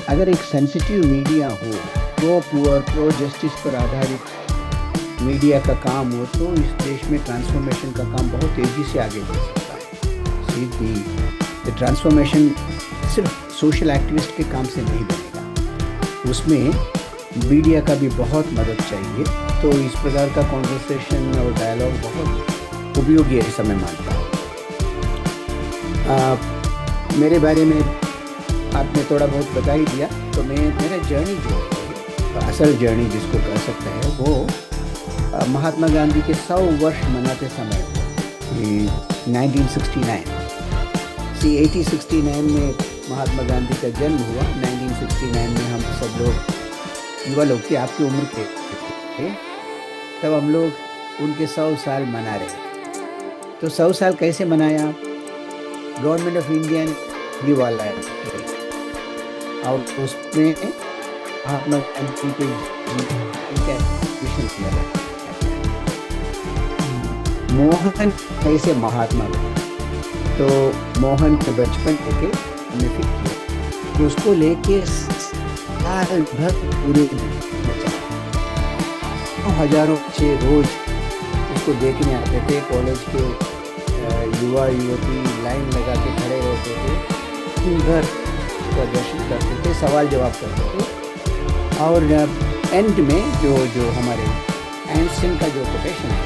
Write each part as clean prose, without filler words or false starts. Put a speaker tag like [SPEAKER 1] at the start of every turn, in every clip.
[SPEAKER 1] अगर एक sensitive media हो, प्रो पुअर प्रो जस्टिस पर आधारित मीडिया का काम हो, तो इस देश में ट्रांसफॉर्मेशन का काम बहुत तेजी से आगे बढ़ सकता है। सीधी द ट्रांसफॉर्मेशन सिर्फ सोशल एक्टिविस्ट के काम से नहीं बनेगा, उसमें मीडिया का भी बहुत मदद चाहिए। तो इस प्रकार का कॉन्वर्सेशन और डायलॉग बहुत उपयोगी है, ऐसा मैं मानता हूँ। मेरे बारे में आपने थोड़ा बहुत बता ही दिया, तो मैं मेरा जर्नी जो है, असल जर्नी जिसको कह सकते हैं, वो महात्मा गांधी के 100 वर्ष मनाते समय कि 1969 सी 1869 में महात्मा गांधी का जन्म हुआ। 1969 में हम सब लोग युवा लोग थे, आपकी उम्र के थे, तब हम लोग उनके 100 साल मना रहे थे। तो 100 साल कैसे मनाया? गवर्नमेंट ऑफ इंडिया ने दिवाला है और उसमें महात्मा गांधी के जीवन का एग्जीबिशन किया गया। मोहन कैसे महात्मा बने? तो मोहन के बचपन लेके हमने फिर किया, तो उसको लेके साल भर पूरे हजारों बच्चे रोज उसको देखने आते थे। कॉलेज के युवा युवती लाइन लगा के खड़े होते थे, दिन भर प्रदर्शन करते थे, सवाल जवाब करते थे। और एंड में जो जो हमारे आइंस्टीन का जो कोटेशन है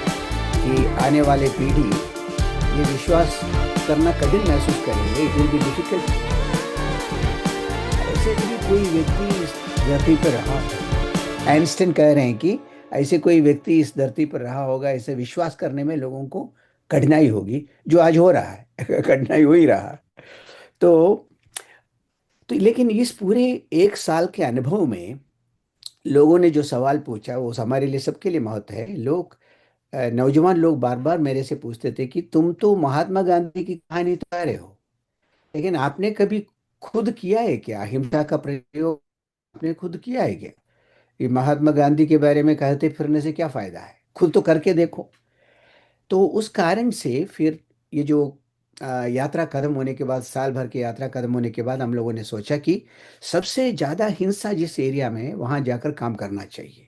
[SPEAKER 1] कि आने वाले पीढ़ी ये विश्वास करना कठिन महसूस करेंगे, इट विल बी डिफिकल्ट। ऐसे भी कोई व्यक्ति इस धरती पर रहा हो, आइंस्टीन कह रहे हैं कि ऐसे कोई व्यक्ति इस धरती पर रहा होगा, ऐसे विश्वास करने में लोगों को कठिनाई होगी, जो आज हो रहा है। कठिनाई हो ही रहा है। तो लेकिन इस पूरे 1 साल के अनुभव में लोगों ने जो सवाल पूछा वो हमारे लिए, सबके लिए महत्व है। लोग नौजवान लोग बार बार मेरे से पूछते थे कि तुम तो महात्मा गांधी की कहानी तो कह रहे हो, लेकिन आपने कभी खुद किया है क्या? अहिंसा का प्रयोग आपने खुद किया है क्या? ये महात्मा गांधी के बारे में कहते फिरने से क्या फायदा है, खुद तो करके देखो। तो उस कारण से फिर ये जो यात्रा खत्म होने के बाद, साल भर की यात्रा खत्म होने के बाद, हम लोगों ने सोचा कि सबसे ज्यादा हिंसा जिस एरिया में है वहां जाकर काम करना चाहिए।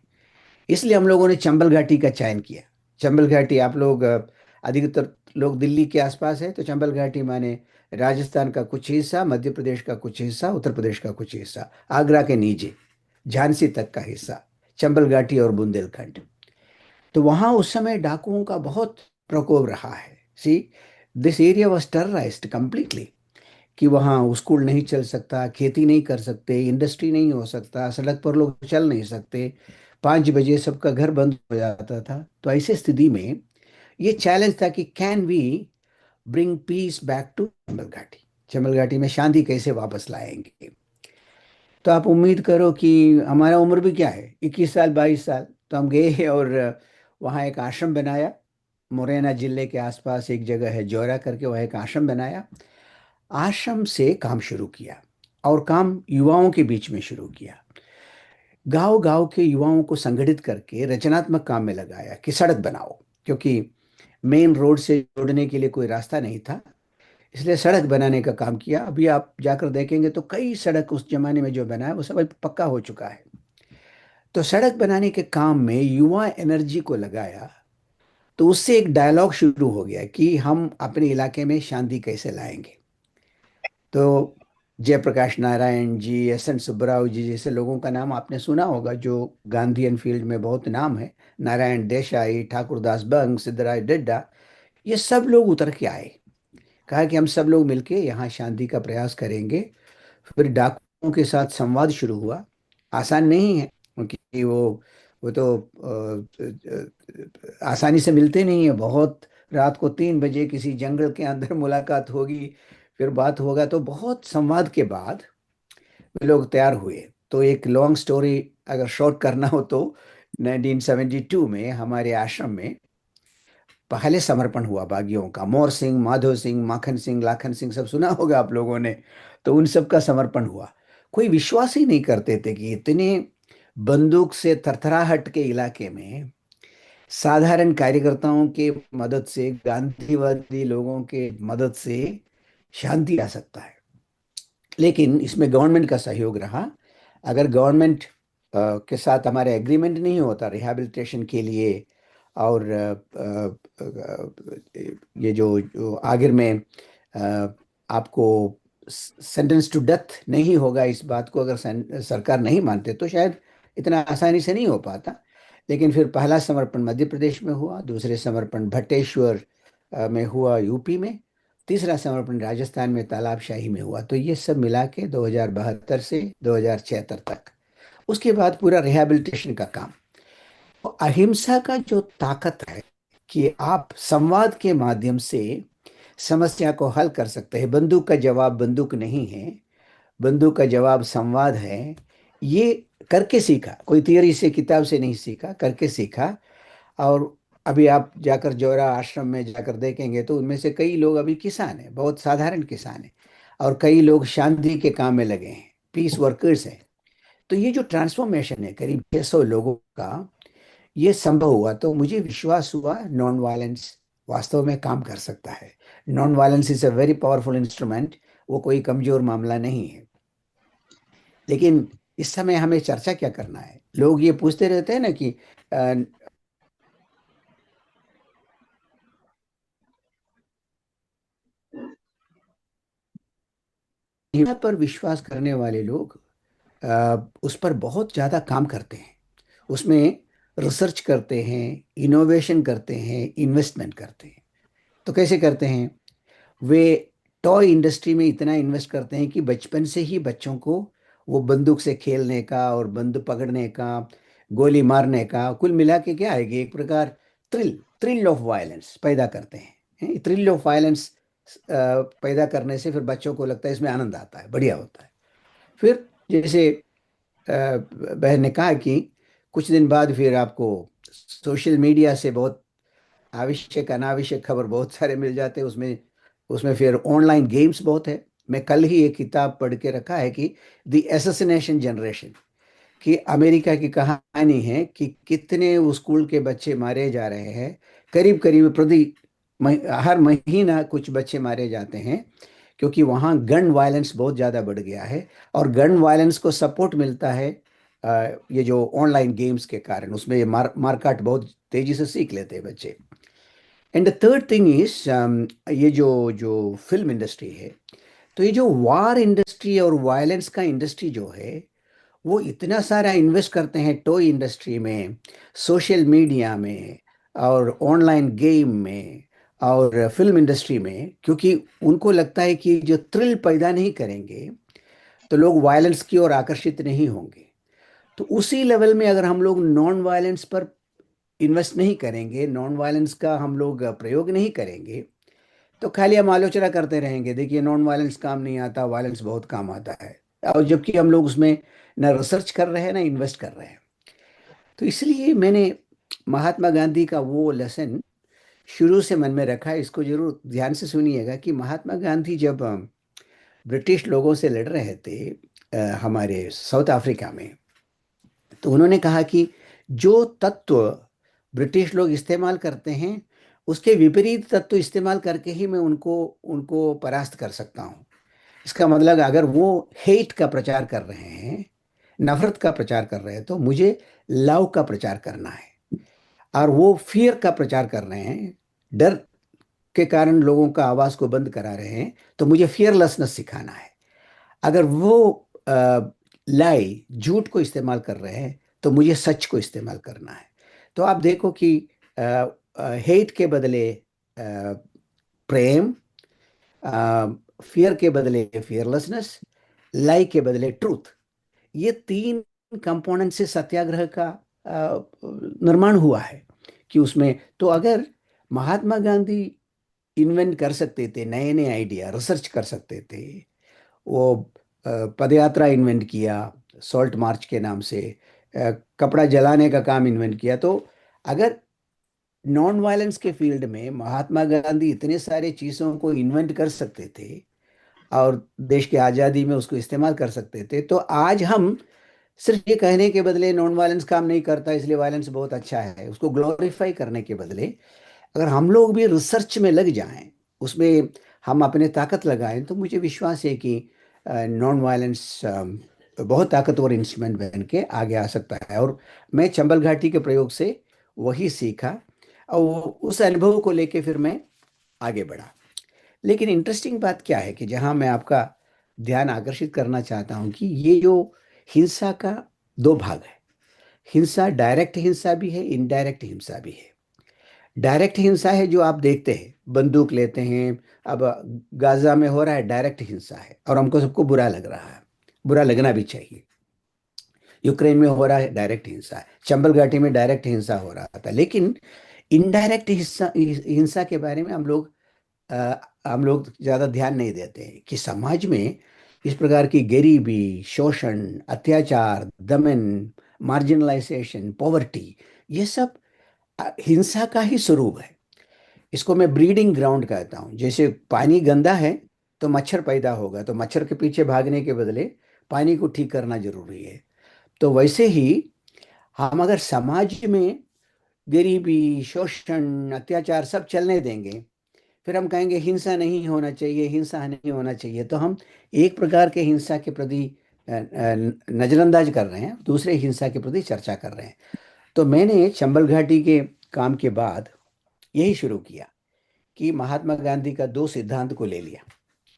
[SPEAKER 1] इसलिए हम लोगों ने चंबल घाटी का चयन किया। चंबल घाटी, आप लोग अधिकतर लोग दिल्ली के आसपास है, तो चंबल घाटी माने राजस्थान का कुछ हिस्सा, मध्य प्रदेश का कुछ हिस्सा, उत्तर प्रदेश का कुछ हिस्सा, आगरा के नीचे झांसी तक का हिस्सा, चंबल घाटी और बुंदेलखंड। तो वहां उस समय डाकुओं का बहुत प्रकोप रहा है। सी, दिस एरिया वॉज टेरराइज्ड कंप्लीटली, कि वहाँ स्कूल नहीं चल सकता, खेती नहीं कर सकते, इंडस्ट्री नहीं हो सकता, सड़क पर लोग चल नहीं सकते, 5 बजे सबका घर बंद हो जाता था। तो ऐसी स्थिति में ये चैलेंज था कि can we bring peace back to Chambal घाटी, चंबल घाटी में शांति कैसे वापस लाएंगे। तो आप उम्मीद करो कि हमारा उम्र भी क्या है, 21 साल 22 साल, तो हम गए और वहाँ एक आश्रम बनाया। मुरैना जिले के आसपास एक जगह है जौरा करके, वह एक आश्रम बनाया। आश्रम से काम शुरू किया और काम युवाओं के बीच में शुरू किया। गांव गांव के युवाओं को संगठित करके रचनात्मक काम में लगाया कि सड़क बनाओ, क्योंकि मेन रोड से जोड़ने के लिए कोई रास्ता नहीं था। इसलिए सड़क बनाने का काम किया। अभी आप जाकर देखेंगे तो कई सड़क उस जमाने में जो बना है वो सब अभी पक्का हो चुका है। तो सड़क बनाने के काम में युवा एनर्जी को लगाया, तो उससे एक डायलॉग शुरू हो गया कि हम अपने इलाके में शांति कैसे लाएंगे। तो जयप्रकाश नारायण जी, एस एन सुब्बाराव जी जैसे लोगों का नाम आपने सुना होगा, जो गांधीयन फील्ड में बहुत नाम है। नारायण देसाई, ठाकुरदास बंग, सिद्धराज डेड्डा, ये सब लोग उतर के आए। कहा कि हम सब लोग मिलके यहाँ शांति का प्रयास करेंगे। फिर डाकुओं के साथ संवाद शुरू हुआ। आसान नहीं है, क्योंकि वो तो आसानी से मिलते नहीं है। बहुत रात को 3 बजे किसी जंगल के अंदर मुलाकात होगी, फिर बात होगा। तो बहुत संवाद के बाद वे लोग तैयार हुए। तो एक लॉन्ग स्टोरी अगर शॉर्ट करना हो तो 1972 में हमारे आश्रम में पहले समर्पण हुआ बागियों का। मोर सिंह, माधो सिंह, माखन सिंह, लाखन सिंह, सब सुना होगा आप लोगों ने। तो उन सब का समर्पण हुआ। कोई विश्वास ही नहीं करते थे कि इतने बंदूक से थरथराहट के इलाके में साधारण कार्यकर्ताओं के मदद से, गांधीवादी लोगों के मदद से शांति आ सकता है। लेकिन इसमें गवर्नमेंट का सहयोग रहा। अगर गवर्नमेंट के साथ हमारे एग्रीमेंट नहीं होता रिहैबिलिटेशन के लिए, और ये जो आखिर में आपको सेंटेंस टू डेथ नहीं होगा, इस बात को अगर सरकार नहीं मानते तो शायद इतना आसानी से नहीं हो पाता। लेकिन फिर पहला समर्पण मध्य प्रदेश में हुआ, दूसरे समर्पण भट्टेश्वर में हुआ यूपी में, तीसरा समर्पण राजस्थान में तालाबशाही में हुआ। तो ये सब मिला के 2072 से 2076 तक, उसके बाद पूरा रिहैबिलिटेशन का काम। तो अहिंसा का जो ताकत है कि आप संवाद के माध्यम से समस्या को हल कर सकते हैं। बंदूक का जवाब बंदूक नहीं है, बंदूक का जवाब संवाद है। ये करके सीखा, कोई थियरी से किताब से नहीं सीखा, करके सीखा। और अभी आप जाकर जौरा आश्रम में जाकर देखेंगे तो उनमें से कई लोग अभी किसान हैं, बहुत साधारण किसान हैं, और कई लोग शांति के काम में लगे हैं, पीस वर्कर्स हैं। तो ये जो ट्रांसफॉर्मेशन है करीब 600 लोगों का, ये संभव हुआ। तो मुझे विश्वास हुआ नॉन वायलेंस वास्तव में काम कर सकता है। Non violence is a very powerful instrument, वो कोई कमजोर मामला नहीं है। लेकिन इस समय हमें चर्चा क्या करना है? लोग ये पूछते रहते हैं ना कि हिंसा पर विश्वास करने वाले लोग उस पर बहुत ज़्यादा काम करते हैं, उसमें रिसर्च करते हैं, इनोवेशन करते हैं, इन्वेस्टमेंट करते हैं। तो कैसे करते हैं? वे टॉय इंडस्ट्री में इतना इन्वेस्ट करते हैं कि बचपन से ही बच्चों को वो बंदूक से खेलने का और बंदूक पकड़ने का, गोली मारने का, कुल मिला के क्या है कि एक प्रकार थ्रिल थ्रिल ऑफ वायलेंस पैदा करते हैं। थ्रिल ऑफ वायलेंस पैदा करने से फिर बच्चों को लगता है इसमें आनंद आता है, बढ़िया होता है। फिर जैसे बहन ने कहा कि कुछ दिन बाद फिर आपको सोशल मीडिया से बहुत आवश्यक अनावश्यक खबर बहुत सारे मिल जाते हैं उसमें। उसमें फिर ऑनलाइन गेम्स बहुत है। मैं कल ही एक किताब पढ़ के रखा है कि द एसेसिनेशन जनरेशन, कि अमेरिका की कहानी है कि कितने वो स्कूल के बच्चे मारे जा रहे हैं। करीब करीब हर महीना कुछ बच्चे मारे जाते हैं, क्योंकि वहाँ गन वायलेंस बहुत ज़्यादा बढ़ गया है। और गन वायलेंस को सपोर्ट मिलता है ये जो ऑनलाइन गेम्स के कारण, उसमें ये मारकाट बहुत तेजी से सीख लेते हैं बच्चे। And the third thing is, ये जो जो फिल्म इंडस्ट्री है, तो ये जो वार इंडस्ट्री और वायलेंस का इंडस्ट्री जो है, वो इतना सारा इन्वेस्ट करते हैं टॉय इंडस्ट्री में, सोशल मीडिया में, और ऑनलाइन गेम में, और फिल्म इंडस्ट्री में, क्योंकि उनको लगता है कि जो थ्रिल पैदा नहीं करेंगे तो लोग वायलेंस की ओर आकर्षित नहीं होंगे। तो उसी लेवल में अगर हम लोग नॉन वायलेंस पर इन्वेस्ट नहीं करेंगे, नॉन वायलेंस का हम लोग प्रयोग नहीं करेंगे, तो खाली हम आलोचना करते रहेंगे, देखिए नॉन वायलेंस काम नहीं आता, वायलेंस बहुत काम आता है। और जबकि हम लोग उसमें ना रिसर्च कर रहे हैं ना इन्वेस्ट कर रहे हैं। तो इसलिए मैंने महात्मा गांधी का वो लेसन शुरू से मन में रखा है। इसको जरूर ध्यान से सुनिएगा कि महात्मा गांधी जब ब्रिटिश लोगों से लड़ रहे थे हमारे साउथ अफ्रीका में, तो उन्होंने कहा कि जो तत्व ब्रिटिश लोग इस्तेमाल करते हैं उसके विपरीत तत्व इस्तेमाल करके ही मैं उनको उनको परास्त कर सकता हूँ। इसका मतलब अगर वो हेट का प्रचार कर रहे हैं, नफरत का प्रचार कर रहे हैं, तो मुझे लव का प्रचार करना है। और वो फियर का प्रचार कर रहे हैं, डर के कारण लोगों का आवाज को बंद करा रहे हैं, तो मुझे फियरलेसनेस सिखाना है। अगर वो लाई झूठ को इस्तेमाल कर रहे हैं, तो मुझे सच को इस्तेमाल करना है। तो आप देखो कि हेट के बदले प्रेम, फियर के बदले फियरलेसनेस, लाई के बदले ट्रूथ, ये तीन कंपोनेंट से सत्याग्रह का निर्माण हुआ है। कि उसमें तो अगर महात्मा गांधी इन्वेंट कर सकते थे, नए नए आइडिया रिसर्च कर सकते थे, वो पदयात्रा इन्वेंट किया सॉल्ट मार्च के नाम से, कपड़ा जलाने का काम इन्वेंट किया, तो अगर नॉन वायलेंस के फील्ड में महात्मा गांधी इतने सारे चीज़ों को इन्वेंट कर सकते थे और देश की आज़ादी में उसको इस्तेमाल कर सकते थे, तो आज हम सिर्फ ये कहने के बदले नॉन वायलेंस काम नहीं करता इसलिए वायलेंस बहुत अच्छा है, उसको ग्लोरीफाई करने के बदले अगर हम लोग भी रिसर्च में लग जाएं, उसमें हम अपने ताकत लगाएं, तो मुझे विश्वास है कि नॉन वायलेंस बहुत ताकतवर इंस्ट्रूमेंट बन के आगे आ सकता है। और मैं चंबल घाटी के प्रयोग से वही सीखा, और उस अनुभव को लेके फिर मैं आगे बढ़ा। लेकिन इंटरेस्टिंग बात क्या है कि जहां मैं आपका ध्यान आकर्षित करना चाहता हूं कि ये जो हिंसा का दो भाग है। हिंसा, डायरेक्ट हिंसा भी है, इनडायरेक्ट हिंसा भी है। डायरेक्ट हिंसा है जो आप देखते हैं, बंदूक लेते हैं। अब गाजा में हो रहा है, डायरेक्ट हिंसा है और हमको सबको बुरा लग रहा है, बुरा लगना भी चाहिए। यूक्रेन में हो रहा है, डायरेक्ट हिंसा है। चंबल घाटी में डायरेक्ट हिंसा हो रहा था। लेकिन इनडायरेक्ट हिंसा हिंसा के बारे में अ, हम लोग ज्यादा ध्यान नहीं देते हैं कि समाज में इस प्रकार की गरीबी, शोषण, अत्याचार, दमन, मार्जिनलाइजेशन, पॉवर्टी, ये सब हिंसा का ही स्वरूप है। इसको मैं ब्रीडिंग ग्राउंड कहता हूँ। जैसे पानी गंदा है तो मच्छर पैदा होगा, तो मच्छर के पीछे भागने के बदले पानी को ठीक करना जरूरी है। तो वैसे ही हम अगर समाज में गरीबी, शोषण, अत्याचार सब चलने देंगे, फिर हम कहेंगे हिंसा नहीं होना चाहिए, हिंसा नहीं होना चाहिए, तो हम एक प्रकार के हिंसा के प्रति नजरअंदाज कर रहे हैं, दूसरे हिंसा के प्रति चर्चा कर रहे हैं। तो मैंने चंबल घाटी के काम के बाद यही शुरू किया कि महात्मा गांधी का दो सिद्धांत को ले लिया।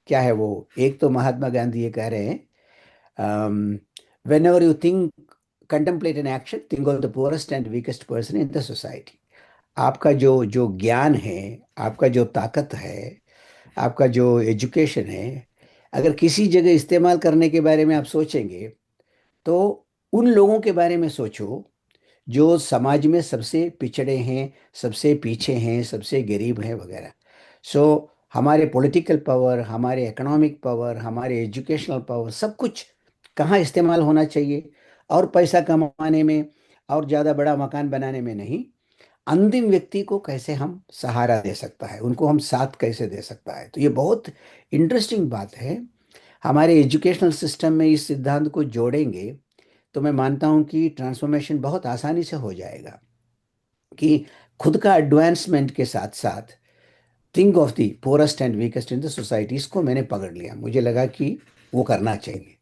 [SPEAKER 1] क्या है वो? एक तो महात्मा गांधी ये कह रहे हैं, whenever you think, contemplate an action, think of the poorest and weakest person in the society। आपका जो जो ज्ञान है, आपका जो ताकत है, आपका जो एजुकेशन है, अगर किसी जगह इस्तेमाल करने के बारे में आप सोचेंगे, तो उन लोगों के बारे में सोचो जो समाज में सबसे पिछड़े हैं, सबसे पीछे हैं, सबसे गरीब हैं वगैरह। सो हमारे पॉलिटिकल पावर, हमारे इकोनॉमिक पावर, हमारे एजुकेशनल पावर, सब कुछ कहाँ इस्तेमाल होना चाहिए? और पैसा कमाने में और ज़्यादा बड़ा मकान बनाने में नहीं। अंतिम व्यक्ति को कैसे हम सहारा दे सकता है, उनको हम साथ कैसे दे सकता है। तो ये बहुत इंटरेस्टिंग बात है। हमारे एजुकेशनल सिस्टम में इस सिद्धांत को जोड़ेंगे तो मैं मानता हूं कि ट्रांसफॉर्मेशन बहुत आसानी से हो जाएगा। कि खुद का एडवांसमेंट के साथ साथ think of the poorest and weakest in the society, इसको मैंने पकड़ लिया, मुझे लगा कि वो करना चाहिए।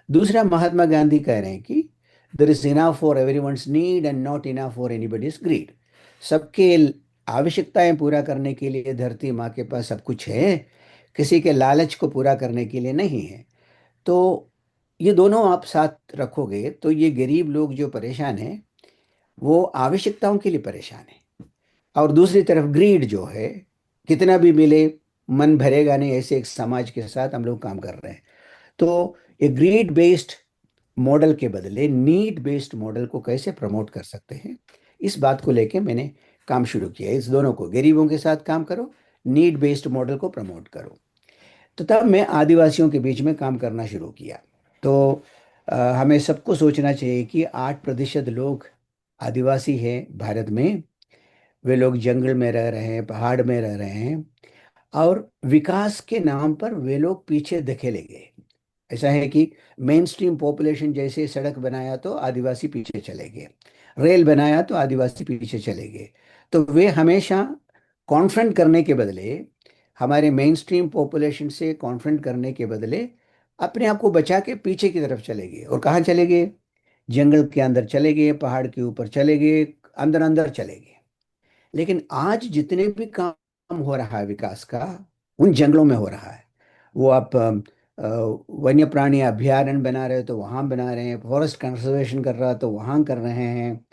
[SPEAKER 1] दूसरा, महात्मा गांधी कह रहे हैं कि there is enough for everyone's need and not enough for anybody's greed. सबके आवश्यकताएं पूरा करने के लिए धरती माँ के पास सब कुछ है, किसी के लालच को पूरा करने के लिए नहीं है। तो ये दोनों आप साथ रखोगे तो ये गरीब लोग जो परेशान हैं, वो आवश्यकताओं के लिए परेशान है। और दूसरी तरफ ग्रीड जो है, कितना भी मिले मन भरेगा नहीं, ऐसे एक समाज के साथ हम लोग काम कर रहे हैं। तो ये ग्रीड बेस्ड मॉडल के बदले नीड बेस्ड मॉडल को कैसे प्रमोट कर सकते हैं, इस बात को लेके मैंने काम शुरू किया। इस दोनों को, गरीबों के साथ काम करो, नीड बेस्ड मॉडल को प्रमोट करो। तो तब मैं आदिवासियों के बीच में काम करना शुरू किया। तो हमें सबको सोचना चाहिए कि 8% लोग आदिवासी हैं भारत में। वे लोग जंगल में रह रहे हैं, पहाड़ में रह रहे हैं, और विकास के नाम पर वे लोग पीछे धकेले गए। ऐसा है कि मेन स्ट्रीम पॉपुलेशन जैसे सड़क बनाया तो आदिवासी पीछे चले गए, रेल बनाया तो आदिवासी पीछे चले गए। तो वे हमेशा कॉन्फ्रंट करने के बदले, हमारे मेन स्ट्रीम पॉपुलेशन से कॉन्फ्रंट करने के बदले, अपने आप को बचा के पीछे की तरफ चले गए। और कहाँ चले गए? जंगल के अंदर चले गए, पहाड़ के ऊपर चले गए, अंदर अंदर चले गए। लेकिन आज जितने भी काम हो रहा है विकास का, उन जंगलों में हो रहा है। वो आप वन्य प्राणी अभयारण्य बना रहे हो तो वहाँ बना रहे हैं, फॉरेस्ट कंजर्वेशन कर रहा है तो वहाँ कर रहे हैं,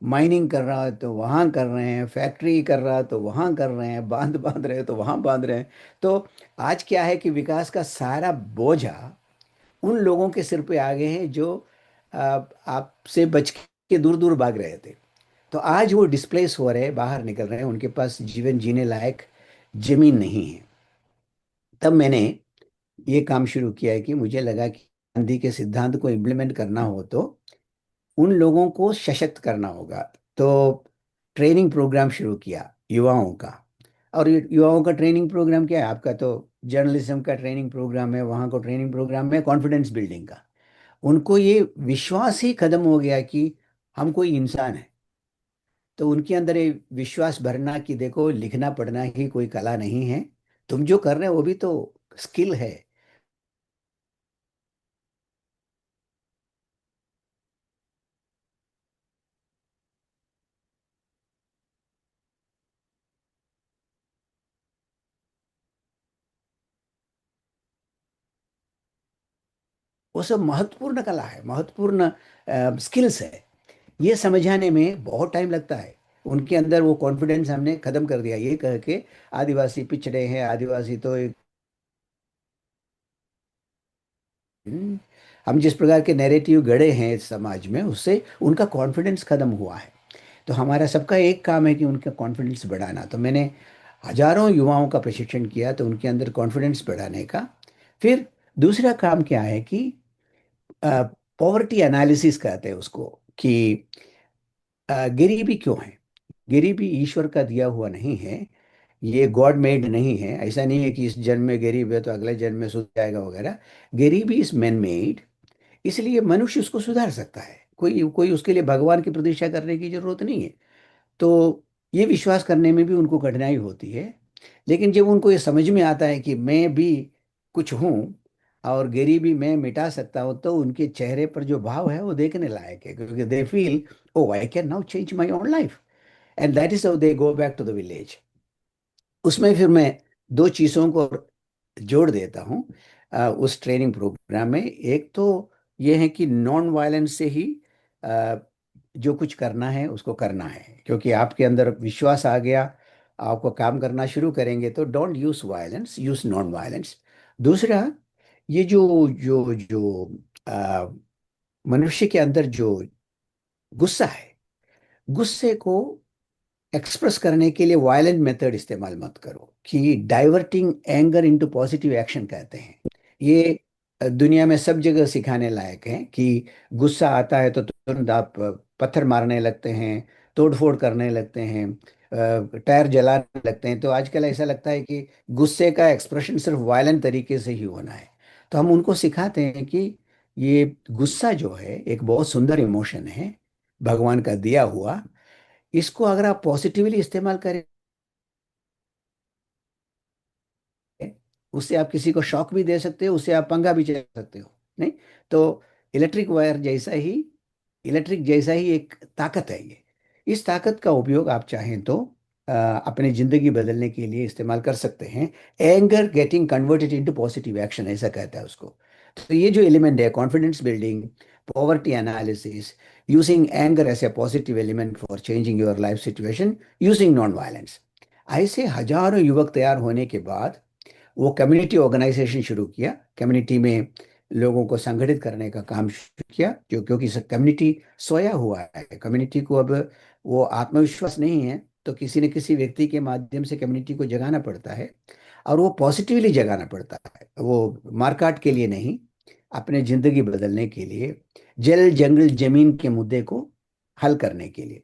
[SPEAKER 1] माइनिंग कर रहा है तो वहाँ कर रहे हैं, फैक्ट्री कर रहा है तो वहाँ कर रहे हैं, बांध बांध रहे हैं तो वहाँ बांध रहे हैं। तो आज क्या है कि विकास का सारा बोझा उन लोगों के सिर पे आ गए हैं जो आपसे बच के दूर दूर भाग रहे थे। तो आज वो डिस्प्लेस हो रहे हैं, बाहर निकल रहे हैं, उनके पास जीवन जीने लायक जमीन नहीं है। तब मैंने ये काम शुरू किया है कि मुझे लगा कि गांधी के सिद्धांत को इम्प्लीमेंट करना हो तो उन लोगों को सशक्त करना होगा। तो ट्रेनिंग प्रोग्राम शुरू किया युवाओं का। और ये युवाओं का ट्रेनिंग प्रोग्राम क्या है? आपका तो जर्नलिज्म का ट्रेनिंग प्रोग्राम है, वहाँ का ट्रेनिंग प्रोग्राम है कॉन्फिडेंस बिल्डिंग का। उनको ये विश्वास ही खत्म हो गया कि हम कोई इंसान है। तो उनके अंदर ये विश्वास भरना कि देखो, लिखना पढ़ना ही कोई कला नहीं है, तुम जो कर रहे हो वो भी तो स्किल है। वो सब महत्वपूर्ण कला है, महत्वपूर्ण स्किल्स है। ये समझाने में बहुत टाइम लगता है। उनके अंदर वो कॉन्फिडेंस हमने खत्म कर दिया ये कह के आदिवासी पिछड़े हैं, आदिवासी तो एक हम जिस प्रकार के नैरेटिव गढ़े हैं इस समाज में, उससे उनका कॉन्फिडेंस खत्म हुआ है। तो हमारा सबका एक काम है कि उनका कॉन्फिडेंस बढ़ाना। तो मैंने हजारों युवाओं का प्रशिक्षण किया तो उनके अंदर कॉन्फिडेंस बढ़ाने का। फिर दूसरा काम क्या है कि पॉवर्टी एनालिसिस कहते हैं उसको, कि गरीबी क्यों है। गरीबी ईश्वर का दिया हुआ नहीं है, ये गॉड मेड नहीं है। ऐसा नहीं है कि इस जन्म में गरीब है तो अगले जन्म में सुधर जाएगा वगैरह। गरीबी इज मैन मेड, इसलिए मनुष्य उसको सुधार सकता है। कोई कोई उसके लिए भगवान की प्रतीक्षा करने की जरूरत नहीं है। तो ये विश्वास करने में भी उनको कठिनाई होती है। लेकिन जब उनको ये समझ में आता है कि मैं भी कुछ हूँ और गरीबी मैं मिटा सकता हूँ, तो उनके चेहरे पर जो भाव है वो देखने लायक है, क्योंकि they feel O I can now change my own life, and that is how they go back to the village. उसमें फिर मैं दो चीज़ों को जोड़ देता हूँ उस ट्रेनिंग प्रोग्राम में। एक तो ये है कि नॉन वायलेंस से ही अ, जो कुछ करना है उसको करना है, क्योंकि आपके अंदर विश्वास आ गया, आपको काम करना शुरू करेंगे, तो don't use violence, use non violence. दूसरा, ये जो जो जो अ, मनुष्य के अंदर जो गुस्सा है, गुस्से को एक्सप्रेस करने के लिए वायलेंट मेथड इस्तेमाल मत करो, कि diverting anger into positive action कहते हैं। ये दुनिया में सब जगह सिखाने लायक है कि गुस्सा आता है तो तुरंत आप पत्थर मारने लगते हैं, तोड़फोड़ करने लगते हैं, टायर जलाने लगते हैं। तो आजकल ऐसा लगता है कि गुस्से का एक्सप्रेशन सिर्फ वायलेंट तरीके से ही होना है। तो हम उनको सिखाते हैं कि ये गुस्सा जो है एक बहुत सुंदर इमोशन है, भगवान का दिया हुआ। इसको अगर आप पॉजिटिवली इस्तेमाल करें, उससे आप किसी को शॉक भी दे सकते हो, उससे आप पंगा भी चला सकते हो। नहीं तो इलेक्ट्रिक वायर जैसा ही, इलेक्ट्रिक जैसा ही एक ताकत है ये। इस ताकत का उपयोग आप चाहें तो अपनी जिंदगी बदलने के लिए इस्तेमाल कर सकते हैं। Anger getting converted into positive action ऐसा कहता है उसको। तो ये जो एलिमेंट है, confidence building, poverty analysis, using anger as a positive element for changing your life situation, using non violence, ऐसे हजारों युवक तैयार होने के बाद वो कम्युनिटी ऑर्गेनाइजेशन शुरू किया। कम्युनिटी में लोगों को संगठित करने का काम शुरू किया, जो क्योंकि कम्युनिटी सोया हुआ है। कम्युनिटी को अब वो आत्मविश्वास नहीं है, तो किसी न किसी व्यक्ति के माध्यम से कम्युनिटी को जगाना पड़ता है, और वो पॉजिटिवली जगाना पड़ता है, वो मार्काट के लिए नहीं, अपने जिंदगी बदलने के लिए, जल जंगल जमीन के मुद्दे को हल करने के लिए।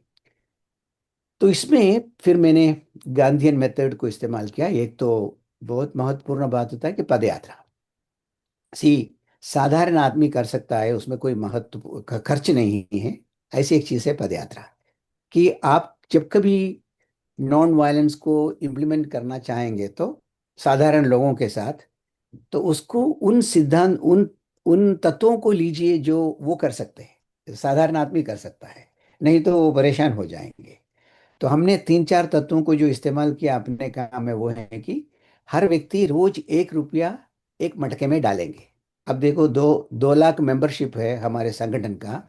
[SPEAKER 1] तो इसमें फिर मैंने गांधीयन मेथड को इस्तेमाल किया। एक तो बहुत महत्वपूर्ण बात होता है कि पद यात्रा सी साधारण आदमी कर सकता है, उसमें कोई महत्व खर्च नहीं है। ऐसी एक चीज़ है पद यात्रा, कि आप जब कभी नॉन वायलेंस को इम्प्लीमेंट करना चाहेंगे तो साधारण लोगों के साथ, तो उसको उन सिद्धांत, उन उन तत्वों को लीजिए जो वो कर सकते हैं, साधारण आदमी कर सकता है, नहीं तो वो परेशान हो जाएंगे। तो हमने तीन चार तत्वों को जो इस्तेमाल किया अपने काम में, वो है कि हर व्यक्ति रोज 1 रुपया एक मटके में डालेंगे। अब देखो, 2 2 लाख मेंबरशिप है हमारे संगठन का।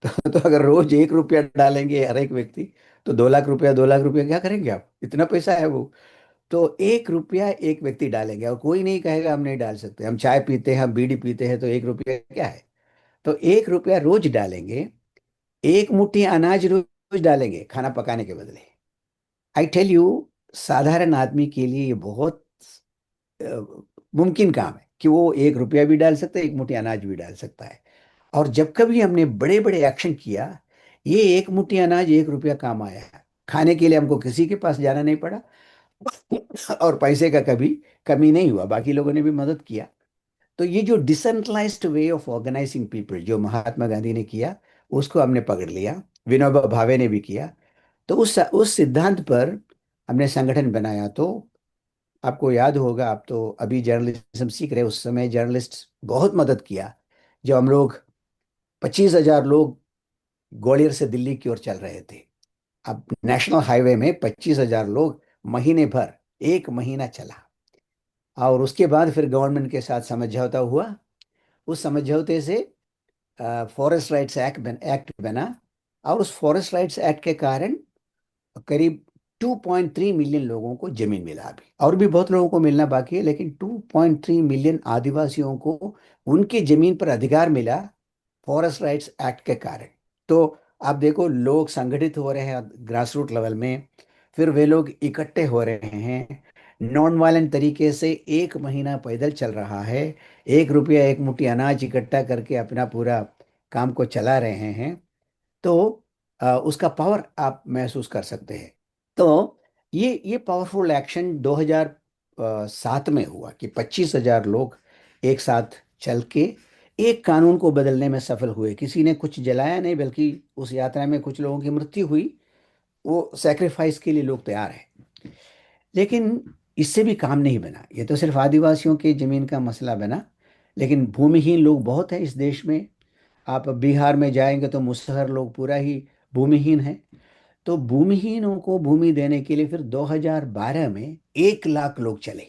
[SPEAKER 1] तो अगर रोज 1 रुपया डालेंगे हर एक व्यक्ति, तो 2 लाख रुपया, 2 लाख रुपया क्या करेंगे आप, इतना पैसा है वो। तो 1 रुपया एक व्यक्ति डालेंगे, और कोई नहीं कहेगा हम नहीं डाल सकते, हम चाय पीते हैं, हम बीड़ी पीते हैं, तो 1 रुपया क्या है। तो 1 रुपया रोज डालेंगे। एक मुट्ठी अनाज रोज डालेंगे खाना पकाने के बदले। आई टेल यू, साधारण आदमी के लिए ये बहुत अ, मुमकिन काम है कि वो 1 रुपया भी डाल सकता है, एक मुट्ठी अनाज भी डाल सकता है। और जब कभी हमने बड़े बड़े एक्शन किया, ये एक मुट्ठी अनाज 1 रुपया काम आया है। खाने के लिए हमको किसी के पास जाना नहीं पड़ा, और पैसे का कभी कमी नहीं हुआ, बाकी लोगों ने भी मदद किया। तो ये जो decentralized way of organizing people जो महात्मा गांधी ने किया, उसको हमने पकड़ लिया, विनोबा भावे ने भी किया। तो उस सिद्धांत पर हमने संगठन बनाया। तो आपको याद होगा, आप तो अभी जर्नलिज्म सीख रहे, उस समय जर्नलिस्ट बहुत मदद किया। जब हम लोग 25,000 लोग ग्वालियर से दिल्ली की ओर चल रहे थे, अब नेशनल हाईवे में 25,000 लोग, महीने भर, 1 महीना चला। और उसके बाद फिर गवर्नमेंट के साथ समझौता हुआ, उस समझौते से फॉरेस्ट राइट्स एक्ट बना। और उस फॉरेस्ट राइट्स एक्ट के कारण करीब 2.3 मिलियन लोगों को जमीन मिला। अभी और भी बहुत लोगों को मिलना बाकी है, लेकिन 2.3 मिलियन आदिवासियों को उनके जमीन पर अधिकार मिला फॉरेस्ट राइट्स एक्ट के कारण। तो आप देखो, लोग संगठित हो रहे हैं ग्रास रूट लेवल में, फिर वे लोग इकट्ठे हो रहे हैं नॉन वायलेंट तरीके से। एक महीना पैदल चल रहा है, 1 रुपया 1 मुट्ठी अनाज इकट्ठा करके अपना पूरा काम को चला रहे हैं। तो उसका पावर आप महसूस कर सकते हैं। तो ये पावरफुल एक्शन 2007 में हुआ कि 25,000 लोग एक साथ चल के एक कानून को बदलने में सफल हुए। किसी ने कुछ जलाया नहीं, बल्कि उस यात्रा में कुछ लोगों की मृत्यु हुई। वो सेक्रीफाइस के लिए लोग तैयार हैं। लेकिन इससे भी काम नहीं बना। ये तो सिर्फ आदिवासियों के जमीन का मसला बना, लेकिन भूमिहीन लोग बहुत हैं इस देश में। आप बिहार में जाएंगे तो मुसहर लोग पूरा ही भूमिहीन हैं। तो भूमिहीनों को भूमि देने के लिए फिर 2012 में 1 लाख लोग चले।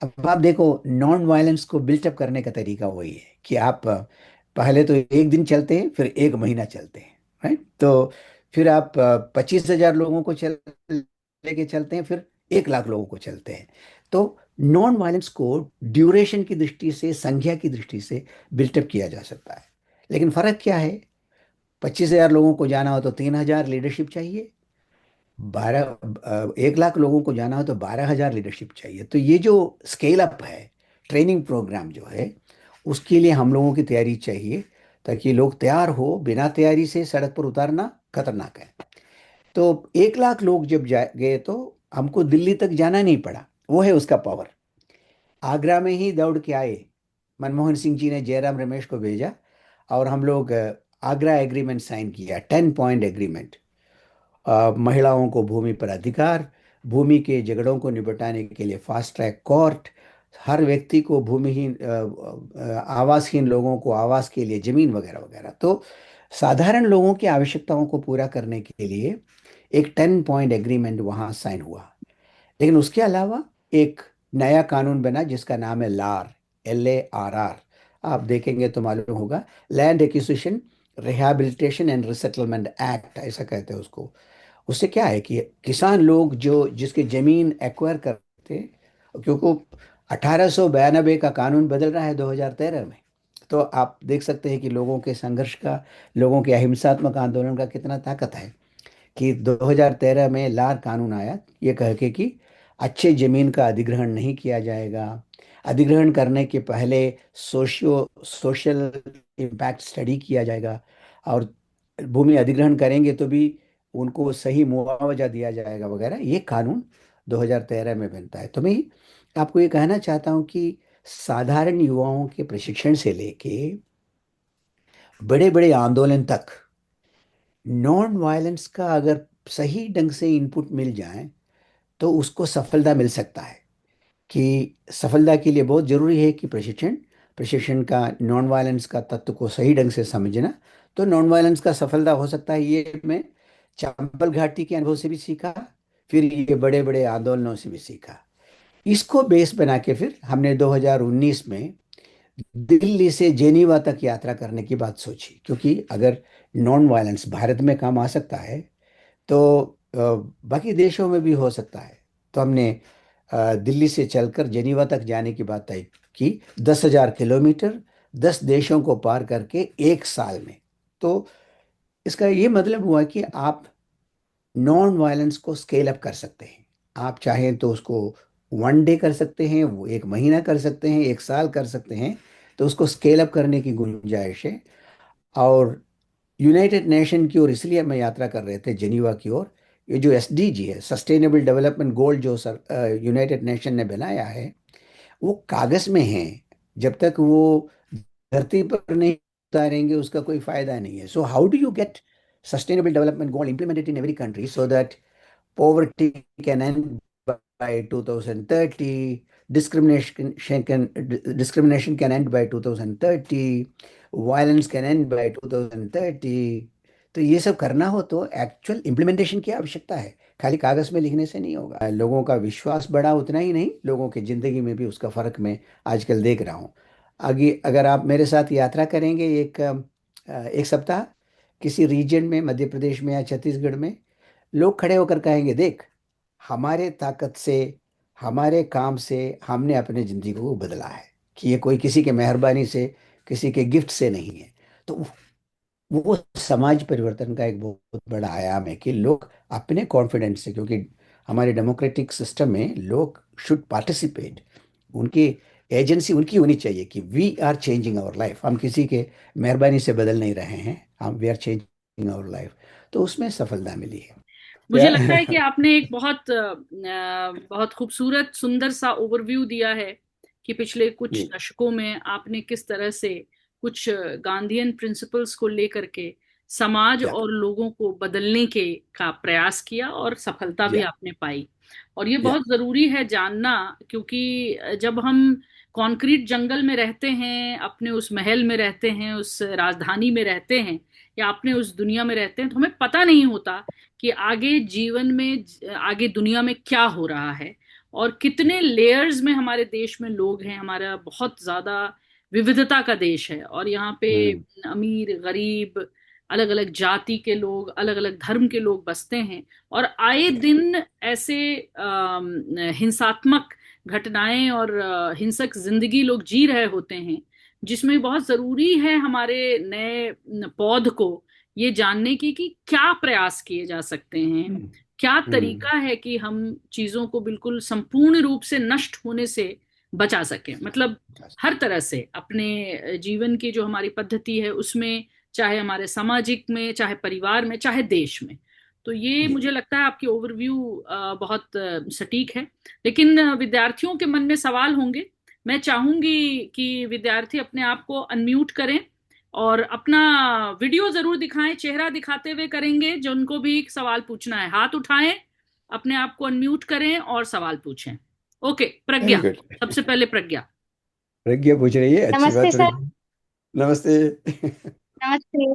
[SPEAKER 1] अब आप देखो, नॉन वायलेंस को बिल्टअप करने का तरीका वही है कि आप पहले तो एक दिन चलते हैं, फिर एक महीना चलते हैं, राइट? तो फिर आप 25,000 लोगों को चल लेके चलते हैं, फिर 1 लाख लोगों को चलते हैं। तो नॉन वायलेंस को ड्यूरेशन की दृष्टि से, संख्या की दृष्टि से बिल्टअप किया जा सकता है। लेकिन फर्क क्या है? 25,000 लोगों को जाना हो तो 3,000 लीडरशिप चाहिए। 1 लाख लोगों को जाना हो तो 12,000 लीडरशिप चाहिए। तो ये जो स्केल अप है, ट्रेनिंग प्रोग्राम जो है, उसके लिए हम लोगों की तैयारी चाहिए, ताकि लोग तैयार हो। बिना तैयारी से सड़क पर उतारना खतरनाक है। तो 1 लाख लोग जब जा गए तो हमको दिल्ली तक जाना नहीं पड़ा। वो है उसका पावर। आगरा में ही दौड़ के आए। मनमोहन सिंह जी ने जयराम रमेश को भेजा और हम लोग आगरा एग्रीमेंट साइन किया, 10 पॉइंट एग्रीमेंट। महिलाओं को भूमि पर अधिकार, भूमि के झगड़ों को निपटाने के लिए फास्ट ट्रैक कोर्ट, हर व्यक्ति को भूमिहीन आवासहीन लोगों को आवास के लिए जमीन वगैरह वगैरह। तो साधारण लोगों की आवश्यकताओं को पूरा करने के लिए एक 10 पॉइंट एग्रीमेंट वहाँ साइन हुआ। लेकिन उसके अलावा एक नया कानून बना जिसका नाम है लार, LARR। आप देखेंगे तो मालूम होगा, land acquisition rehabilitation and resettlement act, ऐसा कहते हैं उसको। उससे क्या है कि किसान लोग जो जिसके जमीन एक्वायर करते, क्योंकि 1892 का कानून बदल रहा है 2013 में। तो आप देख सकते हैं कि लोगों के संघर्ष का, लोगों के अहिंसात्मक आंदोलन का कितना ताकत है कि 2013 में लार कानून आया ये कह के कि अच्छे जमीन का अधिग्रहण नहीं किया जाएगा। अधिग्रहण करने के पहले सोशल इम्पैक्ट स्टडी किया जाएगा। और भूमि अधिग्रहण करेंगे तो भी उनको सही मुआवजा दिया जाएगा वगैरह। ये कानून 2013 में बनता है। तो मैं आपको ये कहना चाहता हूँ कि साधारण युवाओं के प्रशिक्षण से लेके बड़े बड़े आंदोलन तक, नॉन वायलेंस का अगर सही ढंग से इनपुट मिल जाए तो उसको सफलता मिल सकता है। कि सफलता के लिए बहुत जरूरी है कि प्रशिक्षण प्रशिक्षण का नॉन वायलेंस का तत्व को सही ढंग से समझना। तो नॉन वायलेंस का सफलता हो सकता है, ये मैं चंबल घाटी के अनुभव से भी सीखा, फिर ये बड़े बड़े आंदोलनों से भी सीखा। इसको बेस बना के फिर हमने 2019 में दिल्ली से जेनीवा तक यात्रा करने की बात सोची। क्योंकि अगर नॉन वायलेंस भारत में काम आ सकता है तो बाकी देशों में भी हो सकता है। तो हमने दिल्ली से चलकर जेनीवा तक जाने की बात तय की, 10,000 किलोमीटर, 10 देशों को पार करके 1 साल में। तो इसका ये मतलब हुआ कि आप नॉन वायलेंस को स्केल अप कर सकते हैं। आप चाहें तो उसको 1 डे कर सकते हैं, वो 1 महीना कर सकते हैं, 1 साल कर सकते हैं। तो उसको स्केल अप करने की गुंजाइश है। और यूनाइटेड नेशन की ओर इसलिए हम यात्रा कर रहे थे जेनीवा की ओर। ये जो SDG है, सस्टेनेबल डेवलपमेंट गोल, जो सर यूनाइटेड नेशन ने बनाया है, वो कागज में है। जब तक वो धरती पर नहीं उतारेंगे उसका कोई फायदा नहीं है। So how do you get sustainable development goal implemented in every country so that poverty can end by 2030, discrimination can end by 2030, violence can end by 2030। तो ये सब करना हो तो एक्चुअल इम्प्लीमेंटेशन की आवश्यकता है, खाली कागज में लिखने से नहीं होगा। लोगों का विश्वास बढ़ा उतना ही नहीं, लोगों की जिंदगी में भी उसका फर्क मैं आजकल देख रहा हूँ। आगे अगर आप मेरे साथ यात्रा करेंगे एक सप्ताह किसी रीजन में, मध्य प्रदेश में या छत्तीसगढ़ में, लोग खड़े होकर कहेंगे, देख, हमारे ताकत से, हमारे काम से हमने अपने जिंदगी को बदला है, कि ये कोई किसी के मेहरबानी से, किसी के गिफ्ट से नहीं है। तो वो समाज परिवर्तन का एक बहुत बड़ा आयाम है कि लोग अपने कॉन्फिडेंस से, क्योंकि हमारे डेमोक्रेटिक सिस्टम में लोग शुड पार्टिसिपेट, उनकी एजेंसी उनकी होनी चाहिए कि we are changing our life, हम किसी के मेहरबानी से बदल नहीं रहे हैं, हम we are changing our life. तो उसमें सफलता मिली है।
[SPEAKER 2] मुझे
[SPEAKER 1] क्या?
[SPEAKER 2] लगता है कि आपने एक बहुत बहुत खूबसूरत सुंदर सा ओवरव्यू दिया है कि पिछले कुछ
[SPEAKER 1] जी।
[SPEAKER 2] दशकों में आपने किस तरह से कुछ गांधीयन प्रिंसिपल्स को लेकर के समाज
[SPEAKER 1] या
[SPEAKER 2] और लोगों को बदलने के का प्रयास किया और सफलता भी
[SPEAKER 1] या
[SPEAKER 2] आपने पाई। और ये
[SPEAKER 1] या
[SPEAKER 2] बहुत जरूरी है जानना, क्योंकि जब हम कंक्रीट जंगल में रहते हैं, अपने उस महल में रहते हैं, उस राजधानी में रहते हैं, या अपने उस दुनिया में रहते हैं, तो हमें पता नहीं होता कि आगे जीवन में, आगे दुनिया में क्या हो रहा है, और कितने लेयर्स में हमारे देश में लोग हैं। हमारा बहुत ज्यादा विविधता का देश है, और यहाँ पे
[SPEAKER 1] हम्म।
[SPEAKER 2] अमीर गरीब, अलग अलग जाति के लोग, अलग अलग धर्म के लोग बसते हैं। और आए
[SPEAKER 1] या
[SPEAKER 2] दिन ऐसे हिंसात्मक घटनाएं और हिंसक जिंदगी लोग जी रहे होते हैं, जिसमें बहुत जरूरी है हमारे नए पौध को ये जानने की कि क्या प्रयास किए जा सकते हैं,
[SPEAKER 1] हम्म।
[SPEAKER 2] क्या
[SPEAKER 1] हम्म।
[SPEAKER 2] तरीका है कि हम चीजों को बिल्कुल संपूर्ण रूप से नष्ट होने से बचा सकें। मतलब हर तरह से अपने जीवन की जो हमारी पद्धति है उसमें, चाहे हमारे सामाजिक में, चाहे परिवार में, चाहे देश में। तो ये
[SPEAKER 1] जी।
[SPEAKER 2] मुझे लगता है आपकी ओवरव्यू बहुत सटीक है। लेकिन विद्यार्थियों के मन में सवाल होंगे। मैं चाहूंगी कि विद्यार्थी अपने आप को अनम्यूट करें और अपना वीडियो जरूर दिखाएं, चेहरा दिखाते हुए करेंगे। जो उनको भी सवाल पूछना है हाथ उठाएं, अपने आप को अनम्यूट करें और सवाल पूछें। ओके,
[SPEAKER 1] वेरी
[SPEAKER 2] प्रज्ञा।
[SPEAKER 1] गुड।
[SPEAKER 2] सबसे पहले प्रज्ञा।
[SPEAKER 1] प्रज्ञा पूछ रही है, अच्छी
[SPEAKER 3] नमस्ते
[SPEAKER 1] बात,
[SPEAKER 3] सर।
[SPEAKER 1] प्रज्ञा। नमस्ते।
[SPEAKER 3] नमस्ते।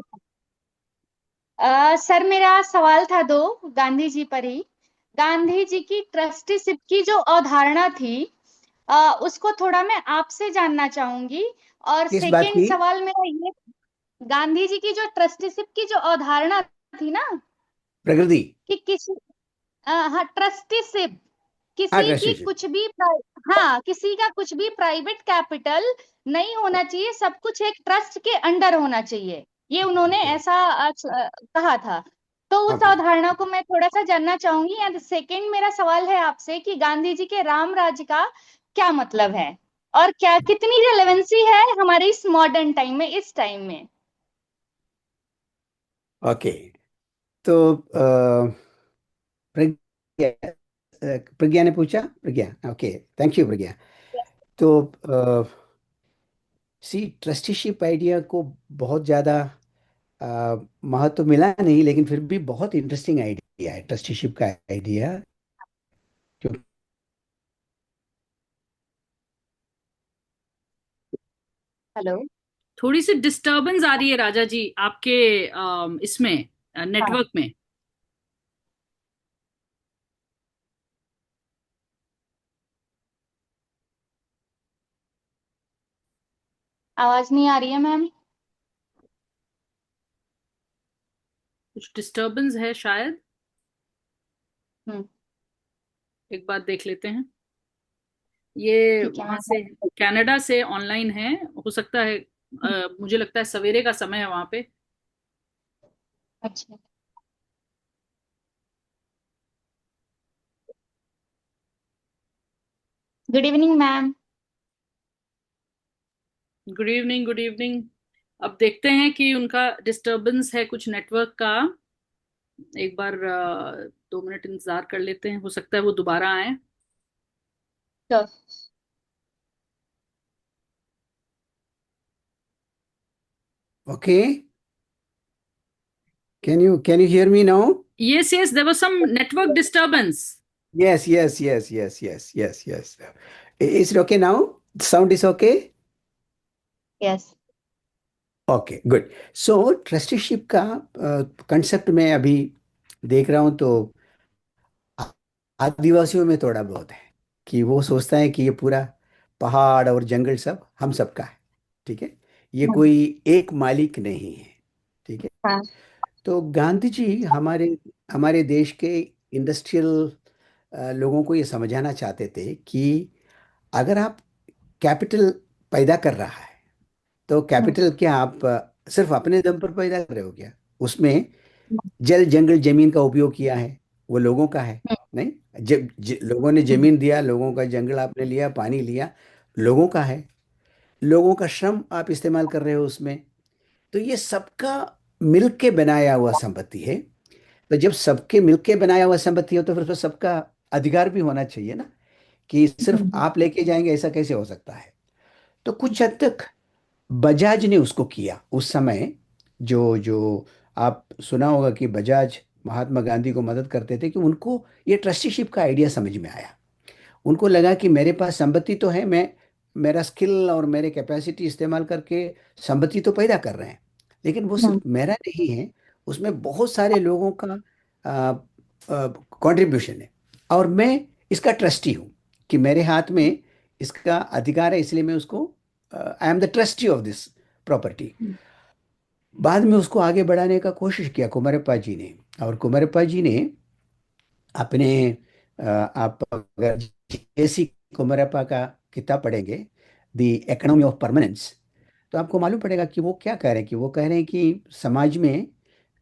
[SPEAKER 3] सर, मेरा सवाल था दो, गांधी जी पर ही। गांधी जी की ट्रस्टीशिप की जो अवधारणा थी, उसको थोड़ा मैं आपसे जानना चाहूंगी। और
[SPEAKER 1] किस बात
[SPEAKER 3] सेकंड
[SPEAKER 1] की?
[SPEAKER 3] सवाल मेरा ये, गांधी जी की जो ट्रस्टीशिप की जो अवधारणा थी ना,
[SPEAKER 1] प्रकृति।
[SPEAKER 3] कि किसी, हाँ, ट्रस्टीशिप,
[SPEAKER 1] हाँ,
[SPEAKER 3] किसी की
[SPEAKER 1] ट्रस्टी।
[SPEAKER 3] कुछ भी हाँ, किसी का कुछ भी प्राइवेट कैपिटल नहीं होना चाहिए, सब कुछ एक ट्रस्ट के अंडर होना चाहिए, ये उन्होंने
[SPEAKER 1] ओके।
[SPEAKER 3] ऐसा कहा था। तो उस
[SPEAKER 1] ओके।
[SPEAKER 3] अवधारणा को मैं थोड़ा सा जानना चाहूंगी। एंड सेकंड मेरा सवाल है आपसे कि गांधी जी के राम राज्य का क्या मतलब है, और क्या कितनी रेलेवेंसी है हमारे इस मॉडर्न टाइम में, इस टाइम में।
[SPEAKER 1] ओके। तो प्रज्ञा, प्रज्ञा ने पूछा, प्रज्ञा, ओके, थैंक यू प्रज्ञा। तो सी, ट्रस्टीशिप आइडिया को बहुत ज़्यादा महत्व मिला नहीं, लेकिन फिर भी बहुत इंटरेस्टिंग आइडिया है ट्रस्टीशिप का आइडिया। क्योंकि
[SPEAKER 3] हेलो।
[SPEAKER 2] थोड़ी सी डिस्टरबेंस आ रही है राजा जी आपके इसमें,
[SPEAKER 3] हाँ,
[SPEAKER 2] नेटवर्क में।
[SPEAKER 3] आवाज नहीं आ रही है मैम।
[SPEAKER 2] कुछ डिस्टरबेंस है शायद।
[SPEAKER 3] हम्म।
[SPEAKER 2] एक बार देख लेते हैं। ये
[SPEAKER 3] ठीक है
[SPEAKER 2] वहां से,
[SPEAKER 3] मैम।
[SPEAKER 2] कनाडा से ऑनलाइन है। हो सकता है, मुझे लगता है सवेरे का समय है वहां पे।
[SPEAKER 3] अच्छा। Good evening ma'am.
[SPEAKER 2] Good evening, good evening. अब देखते हैं कि उनका डिस्टरबेंस है कुछ नेटवर्क का। एक बार 2 मिनट इंतजार कर लेते हैं, हो सकता है वो दोबारा आए।
[SPEAKER 3] तो
[SPEAKER 1] okay, can you hear me now?
[SPEAKER 2] Yes yes, there was some network disturbance.
[SPEAKER 1] Yes, yes, yes, yes, yes, yes, yes. Is it okay now? The sound is okay?
[SPEAKER 3] Yes.
[SPEAKER 1] Okay, good. So trusteeship का concept मैं अभी देख रहा हूँ, तो आ- आदिवासियों में थोड़ा बहुत है कि वो सोचता है कि ये पूरा पहाड़ और जंगल सब हम सबका है। ठीक है। ये
[SPEAKER 3] हाँ।
[SPEAKER 1] कोई एक मालिक नहीं है, ठीक है।
[SPEAKER 3] हाँ।
[SPEAKER 1] तो गांधी जी हमारे हमारे देश के इंडस्ट्रियल लोगों को ये समझाना चाहते थे कि अगर आप कैपिटल पैदा कर रहा है, तो
[SPEAKER 3] हम्म।
[SPEAKER 1] कैपिटल क्या आप सिर्फ अपने दम पर पैदा कर रहे हो क्या? उसमें जल जंगल जमीन का उपयोग किया है, वो लोगों का है। नहीं, जब लोगों ने
[SPEAKER 3] हम्म।
[SPEAKER 1] जमीन दिया, लोगों का जंगल आपने लिया, पानी लिया, लोगों का है। लोगों का श्रम आप इस्तेमाल कर रहे हो उसमें। तो ये सबका मिलके बनाया हुआ संपत्ति है। तो जब सबके मिलके बनाया हुआ संपत्ति हो तो फिर उसमें सबका अधिकार भी होना चाहिए ना, कि सिर्फ
[SPEAKER 3] हम्म।
[SPEAKER 1] आप लेके जाएंगे ऐसा कैसे हो सकता है? तो कुछ हद तक बजाज ने उसको किया उस समय। जो जो आप सुना होगा कि बजाज महात्मा गांधी को मदद करते थे, कि उनको ये ट्रस्टीशिप का आइडिया समझ में आया। उनको लगा कि मेरे पास संपत्ति तो है, मैं मेरा स्किल और मेरे कैपेसिटी इस्तेमाल करके संपत्ति तो पैदा कर रहे हैं, लेकिन वो
[SPEAKER 3] हम्म।
[SPEAKER 1] सिर्फ मेरा नहीं है, उसमें बहुत सारे लोगों का कंट्रीब्यूशन है। और मैं इसका ट्रस्टी हूँ, कि मेरे हाथ में इसका अधिकार है, इसलिए मैं उसको I am the trustee of this property. बाद में उसको आगे बढ़ाने का कोशिश किया कुमारप्पा जी ने। और कुमारप्पा जी ने अपने आप अगर जेसी कुमारप्पा का किताब पढ़ेंगे, द इकोनॉमी ऑफ परमानेंस, तो आपको मालूम पड़ेगा कि वो क्या कह रहे हैं। कि वो कह रहे हैं कि समाज में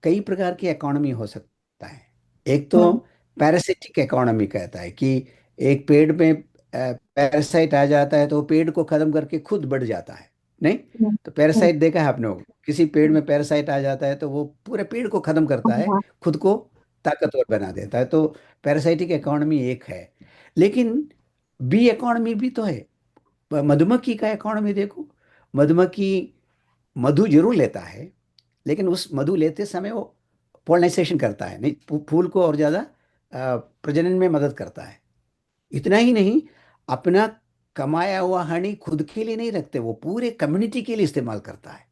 [SPEAKER 1] कई प्रकार की इकोनॉमी हो सकता है। एक तो
[SPEAKER 3] हम्म।
[SPEAKER 1] पैरासिटिक इकोनॉमी कहता है कि एक पेड़ में पैरासाइट आ जाता है तो वो पेड़ को खत्म करके खुद बढ़ जाता है। नहीं,
[SPEAKER 3] हम्म।
[SPEAKER 1] तो
[SPEAKER 3] हम्म।
[SPEAKER 1] पैरासाइट देखा है आपने? वो किसी पेड़ में पैरासाइट आ जाता है तो वो पूरे पेड़ को खत्म करता है,
[SPEAKER 3] हाँ।
[SPEAKER 1] खुद को ताकतवर बना देता है। तो पैरासाइटिक इकोनॉमी एक है। लेकिन बी इकोनॉमी भी तो है। मधुमक्खी का इकोनॉमी देखो। मधुमक्खी मधु जरूर लेता है, लेकिन उस मधु लेते समय वो पोलिनाइजेशन करता है, नहीं फूल को और ज्यादा प्रजनन में मदद करता है। इतना ही नहीं, अपना कमाया हुआ हनी खुद के लिए नहीं रखते, वो पूरे कम्युनिटी के लिए इस्तेमाल करता है,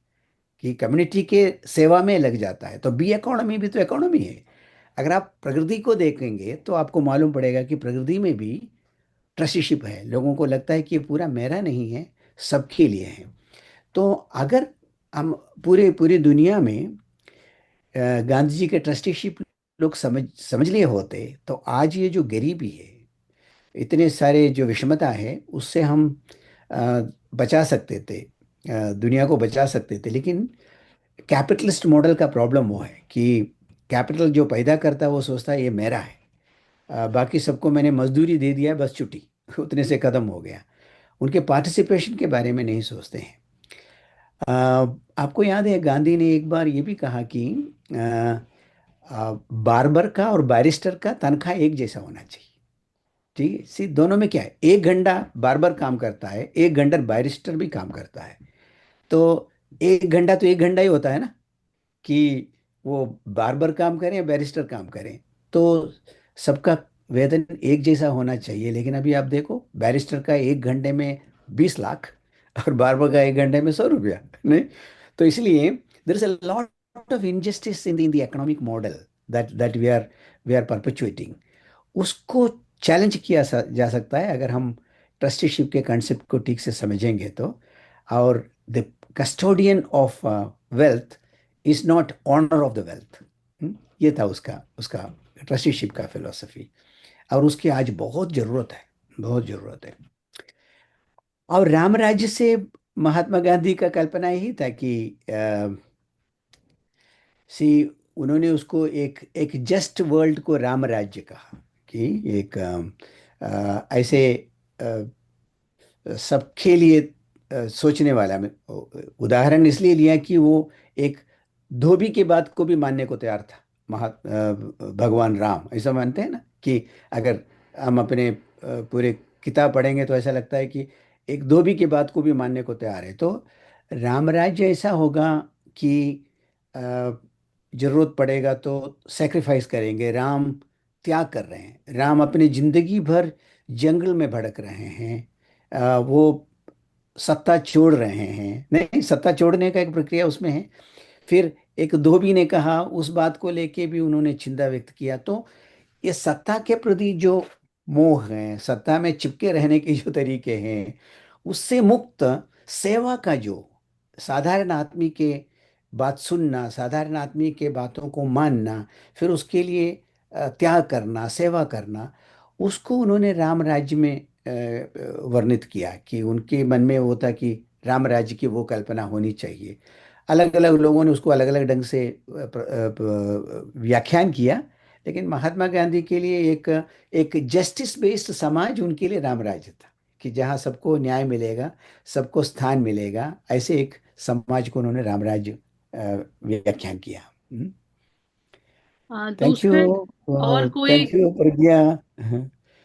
[SPEAKER 1] कि कम्युनिटी के सेवा में लग जाता है। तो बी इकोनॉमी भी तो इकोनॉमी है। अगर आप प्रकृति को देखेंगे तो आपको मालूम पड़ेगा कि प्रकृति में भी ट्रस्टीशिप है। लोगों को लगता है कि ये पूरा मेरा नहीं है, सबके लिए है। तो अगर हम पूरे पूरी दुनिया में गांधी जी के ट्रस्टीशिप लोग समझ लिए होते, तो आज ये जो गरीबी है, इतने सारे जो विषमता है, उससे हम अ, बचा सकते थे, दुनिया को बचा सकते थे। लेकिन कैपिटलिस्ट मॉडल का प्रॉब्लम वो है कि कैपिटल जो पैदा करता है वो सोचता है ये मेरा है, बाकी सबको मैंने मजदूरी दे दिया है, बस छुट्टी उतने से खत्म हो गया। उनके पार्टिसिपेशन के बारे में नहीं सोचते हैं। अ, आपको याद है गांधी ने एक बार ये भी कहा कि बार्बर का और बैरिस्टर का तनख्वाह एक जैसा होना चाहिए। ठीक है, सी दोनों में क्या है, 1 घंटा बार्बर काम करता है, 1 घंटा बैरिस्टर भी काम करता है। तो 1 घंटा तो 1 घंटा ही होता है ना, कि वो बार्बर काम करें या बैरिस्टर काम करें। तो सबका वेतन एक जैसा होना चाहिए। लेकिन अभी आप देखो, बैरिस्टर का 1 घंटे में 20 लाख, और बार्बर का 1 घंटे में 100 रुपया। नहीं, तो इसलिए there is a lot of injustice in the economic model that we are perpetuating. उसको चैलेंज किया जा सकता है अगर हम ट्रस्टीशिप के कंसेप्ट को ठीक से समझेंगे तो। और the custodian of wealth is not owner of the wealth. ये था उसका उसका ट्रस्टीशिप का फिलोसफी। और उसकी आज बहुत जरूरत है, बहुत जरूरत है। और राम राज्य से महात्मा गांधी का कल्पना यही था कि सी उन्होंने उसको एक एक जस्ट वर्ल्ड को राम राज्य कहा, कि एक ऐसे सबके लिए सोचने वाला। मैं उदाहरण इसलिए लिया कि वो एक धोबी की बात को भी मानने को तैयार था। भगवान राम ऐसा मानते हैं ना, कि अगर हम अपने पूरे किताब पढ़ेंगे तो ऐसा लगता है कि एक धोबी की बात को भी मानने को तैयार है। तो राम राज्य ऐसा होगा कि अ, जरूरत पड़ेगा तो सेक्रीफाइस करेंगे। राम त्याग कर रहे हैं, राम अपनी जिंदगी भर जंगल में भटक रहे हैं, वो सत्ता छोड़ रहे हैं। नहीं, सत्ता छोड़ने का एक प्रक्रिया उसमें है। फिर एक धोबी ने कहा, उस बात को लेके भी उन्होंने चिंता व्यक्त किया। तो ये सत्ता के प्रति जो मोह है, सत्ता में चिपके रहने के जो तरीके हैं, उससे मुक्त सेवा का जो साधारण आदमी के बात सुनना, साधारण आदमी के बातों को मानना, फिर उसके लिए त्याग करना, सेवा करना, उसको उन्होंने राम राज्य में वर्णित किया कि उनके मन में वो था कि राम राज्य की वो कल्पना होनी चाहिए। अलग अलग लोगों ने उसको अलग अलग ढंग से व्याख्यान किया, लेकिन महात्मा गांधी के लिए एक एक जस्टिस बेस्ड समाज उनके लिए राम राज्य था, कि जहाँ सबको न्याय मिलेगा, सबको स्थान मिलेगा, ऐसे एक समाज को उन्होंने राम राज्य व्याख्यान किया। Thank you.
[SPEAKER 2] दूसरे और कोई?
[SPEAKER 1] Thank you Pragya.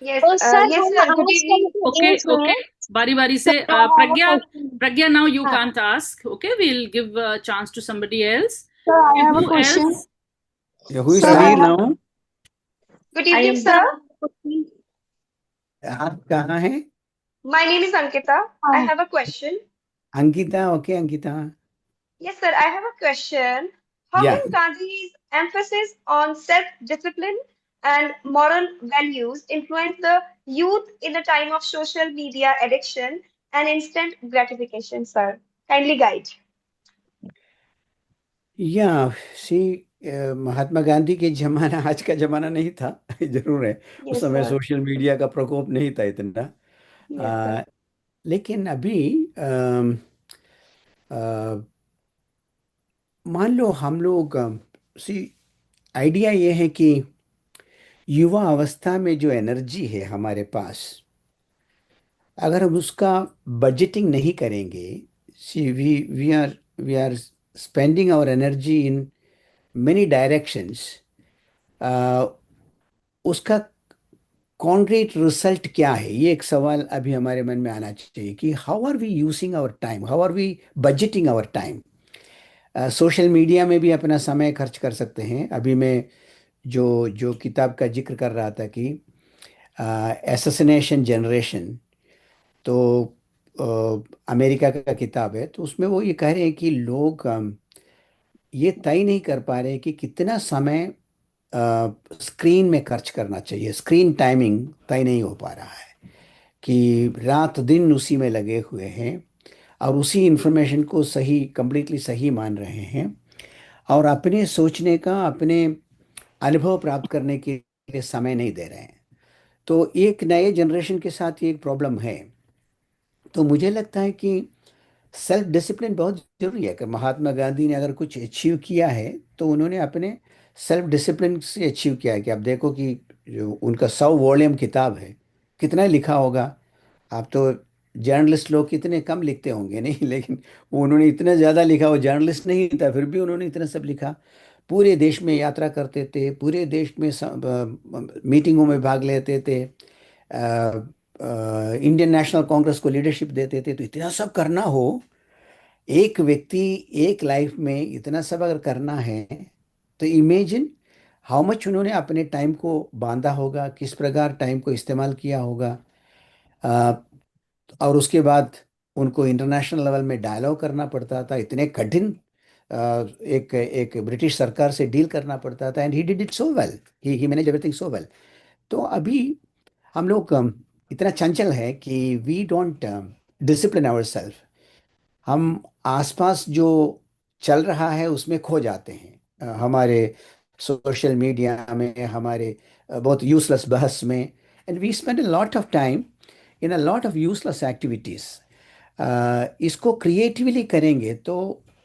[SPEAKER 4] Yes,
[SPEAKER 3] तो सर
[SPEAKER 4] yes,
[SPEAKER 3] हम
[SPEAKER 4] sir. Good
[SPEAKER 3] आज
[SPEAKER 4] evening.
[SPEAKER 3] के
[SPEAKER 2] ओके
[SPEAKER 3] एज में,
[SPEAKER 2] ओके, बारी बारी से
[SPEAKER 3] sir I have a
[SPEAKER 2] Pragya,
[SPEAKER 3] question.
[SPEAKER 2] Pragya now you
[SPEAKER 3] हाँ
[SPEAKER 2] can't ask, okay will give chance to somebody else.
[SPEAKER 3] Sir I have a
[SPEAKER 2] Who
[SPEAKER 3] question.
[SPEAKER 2] else?
[SPEAKER 1] Who is
[SPEAKER 3] sir
[SPEAKER 4] Sir,
[SPEAKER 3] I
[SPEAKER 1] Sameer
[SPEAKER 3] have
[SPEAKER 1] now?
[SPEAKER 4] good
[SPEAKER 3] I
[SPEAKER 4] evening,
[SPEAKER 3] am
[SPEAKER 4] sir.
[SPEAKER 3] Question.
[SPEAKER 1] आप कहाँ हैं?
[SPEAKER 4] My name is Ankita. I
[SPEAKER 3] हाँ
[SPEAKER 4] have a question.
[SPEAKER 1] Ankita, okay Ankita.
[SPEAKER 4] Yes, sir. I have a question. How
[SPEAKER 1] या
[SPEAKER 4] can Gandhi's emphasis on self-discipline and moral values influence the youth in a time of social media addiction and instant gratification, sir? Kindly guide.
[SPEAKER 1] या सी महात्मा गांधी के जमाना आज का जमाना नहीं था। जरूर है, उस
[SPEAKER 4] Yes,
[SPEAKER 1] समय
[SPEAKER 4] sir.
[SPEAKER 1] सोशल मीडिया का प्रकोप नहीं था इतना।
[SPEAKER 4] Yes, sir.
[SPEAKER 1] आ, लेकिन अभी अम, आ, मान लो हम लोग सी आइडिया ये है कि युवा अवस्था में जो एनर्जी है हमारे पास, अगर हम उसका बजटिंग नहीं करेंगे, see we are spending our energy in many directions, उसका कॉन्क्रीट रिजल्ट क्या है, ये एक सवाल अभी हमारे मन में आना चाहिए कि how are we using our time, how are we budgeting our time. Social media में भी अपना समय खर्च कर सकते हैं। अभी मैं जो जो किताब का जिक्र कर रहा था कि एसोसिनेशन जनरेशन, तो अमेरिका का किताब है, तो उसमें वो ये कह रहे हैं कि लोग ये तय नहीं कर पा रहे कि कितना समय स्क्रीन में खर्च करना चाहिए। स्क्रीन टाइमिंग तय नहीं हो पा रहा है, कि रात दिन उसी में लगे हुए हैं और उसी इंफॉर्मेशन को सही, कंप्लीटली सही मान रहे हैं, और अपने सोचने का, अपने अनुभव प्राप्त करने के लिए समय नहीं दे रहे हैं। तो एक नए जनरेशन के साथ ये एक प्रॉब्लम है। तो मुझे लगता है कि सेल्फ डिसिप्लिन बहुत जरूरी है। कि महात्मा गांधी ने अगर कुछ अचीव किया है, तो उन्होंने अपने सेल्फ डिसिप्लिन से अचीव किया है। कि आप देखो कि जो उनका 100 वॉल्यूम किताब है, कितना लिखा होगा। आप तो जर्नलिस्ट लोग कितने कम लिखते होंगे नहीं, लेकिन वो उन्होंने इतना ज़्यादा लिखा। वो जर्नलिस्ट नहीं था, फिर भी उन्होंने इतना सब लिखा। पूरे देश में यात्रा करते थे, पूरे देश में मीटिंगों में भाग लेते थे, इंडियन नेशनल कांग्रेस को लीडरशिप देते थे। तो इतना सब करना हो, एक व्यक्ति एक लाइफ में इतना सब अगर करना है, तो इमेजिन हाउ मच उन्होंने अपने टाइम को बांधा होगा, किस प्रकार टाइम को इस्तेमाल किया होगा। अ, और उसके बाद उनको इंटरनेशनल लेवल में डायलॉग करना पड़ता था, इतने कठिन एक एक ब्रिटिश सरकार से डील करना पड़ता था, and he did it so well, he manage everything so well. तो अभी हम लोग इतना चंचल है कि we don't discipline our self. हम आसपास जो चल रहा है उसमें खो जाते हैं, हमारे सोशल मीडिया में, हमारे बहुत यूजलेस बहस में, and we spend a lot of time in a lot of useless activities. इसको क्रिएटिवली करेंगे तो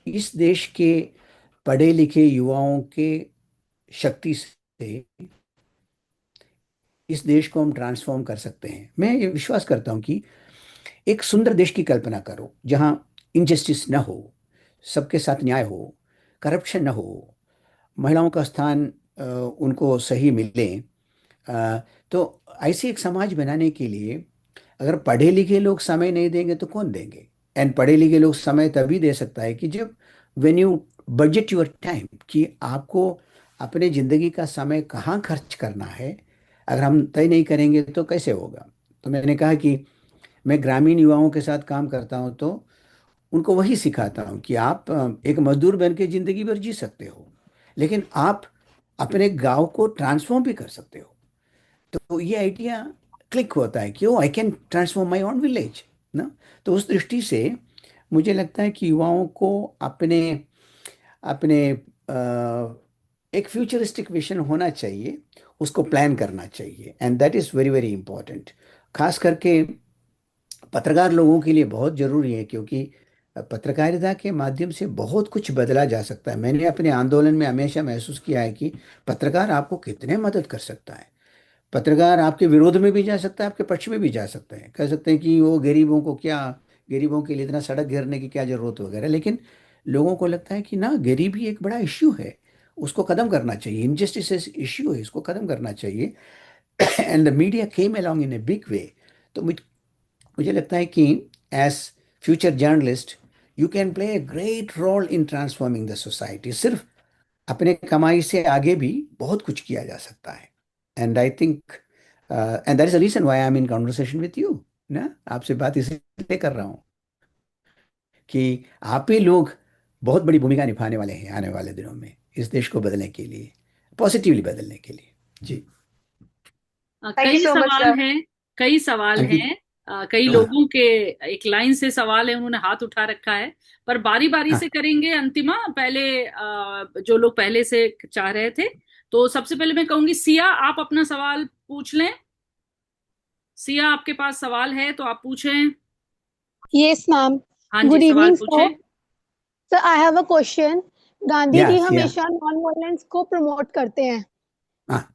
[SPEAKER 1] इस देश के पढ़े लिखे युवाओं के शक्ति से इस देश को हम ट्रांसफॉर्म कर सकते हैं। मैं ये विश्वास करता हूँ कि एक सुंदर देश की कल्पना करो, जहाँ इनजस्टिस न हो, सबके साथ न्याय हो, करप्शन न हो, महिलाओं का स्थान उनको सही मिले। अ, तो ऐसे एक समाज बनाने के लिए अगर पढ़े लिखे लोग समय नहीं देंगे तो कौन देंगे? एंड पढ़े लिखे लोग समय तभी दे सकता है कि जब when you budget your time, कि आपको अपने जिंदगी का समय कहाँ खर्च करना है, अगर हम तय नहीं करेंगे तो कैसे होगा? तो मैंने कहा कि मैं ग्रामीण युवाओं के साथ काम करता हूं, तो उनको वही सिखाता हूं कि आप एक मजदूर बन के जिंदगी भर जी सकते हो, लेकिन आप अपने गांव को ट्रांसफॉर्म भी कर सकते हो। तो ये आइडिया क्लिक होता है कि oh I can transform my own village ना। तो उस दृष्टि से मुझे लगता है कि युवाओं को अपने अपने एक फ्यूचरिस्टिक विजन होना चाहिए, उसको प्लान करना चाहिए, and that is very very important. खास करके पत्रकार लोगों के लिए बहुत ज़रूरी है, क्योंकि पत्रकारिता के माध्यम से बहुत कुछ बदला जा सकता है। मैंने अपने आंदोलन में हमेशा महसूस किया है कि पत्रकार आपको कितने मदद कर सकता है। पत्रकार आपके विरोध में भी जा सकता है, आपके पक्ष में भी जा सकता है। कह सकते हैं कि वो गरीबों को क्या, गरीबों के लिए इतना सड़क घेरने की क्या जरूरत वगैरह, लेकिन लोगों को लगता है कि ना, गरीबी एक बड़ा इश्यू है, उसको खत्म करना चाहिए, इनजस्टिस इश्यू है, इसको खत्म करना चाहिए। And the media came along in a big way. तो मुझे लगता है कि as future journalist you can play a great role in transforming the society. सिर्फ अपने कमाई से आगे भी बहुत कुछ किया जा सकता है। And I think and that is the reason why I am in conversation with you ना, आपसे बात इसलिए कर रहा हूँ कि आप ही लोग बहुत बड़ी भूमिका निभाने वाले हैं आने वाले दिनों में, इस देश को बदलने के लिए, पॉजिटिवली बदलने के लिए। जी।
[SPEAKER 4] Thank you
[SPEAKER 2] कई
[SPEAKER 4] so much,
[SPEAKER 2] सवाल
[SPEAKER 4] sir.
[SPEAKER 2] हैं, कई सवाल
[SPEAKER 1] अंकित।
[SPEAKER 2] हैं। कई
[SPEAKER 1] हाँ।
[SPEAKER 2] लोगों के एक लाइन से सवाल है, उन्होंने हाथ उठा रखा है, पर बारी बारी
[SPEAKER 1] हाँ।
[SPEAKER 2] से करेंगे। अंतिमा, पहले जो लोग पहले से चाह रहे थे, तो सबसे पहले मैं कहूंगी सिया, आप अपना सवाल पूछ लें। सिया, आपके पास सवाल है तो आप पूछें।
[SPEAKER 5] Yes, ma'am.
[SPEAKER 2] हाँ जी,
[SPEAKER 5] Good
[SPEAKER 2] सवाल
[SPEAKER 5] evening, sir.
[SPEAKER 2] पूछें।
[SPEAKER 5] Sir, I have a question. Gandhi ji
[SPEAKER 1] या
[SPEAKER 5] हमेशा नॉन वायलेंस को प्रमोट करते हैं।
[SPEAKER 1] हाँ।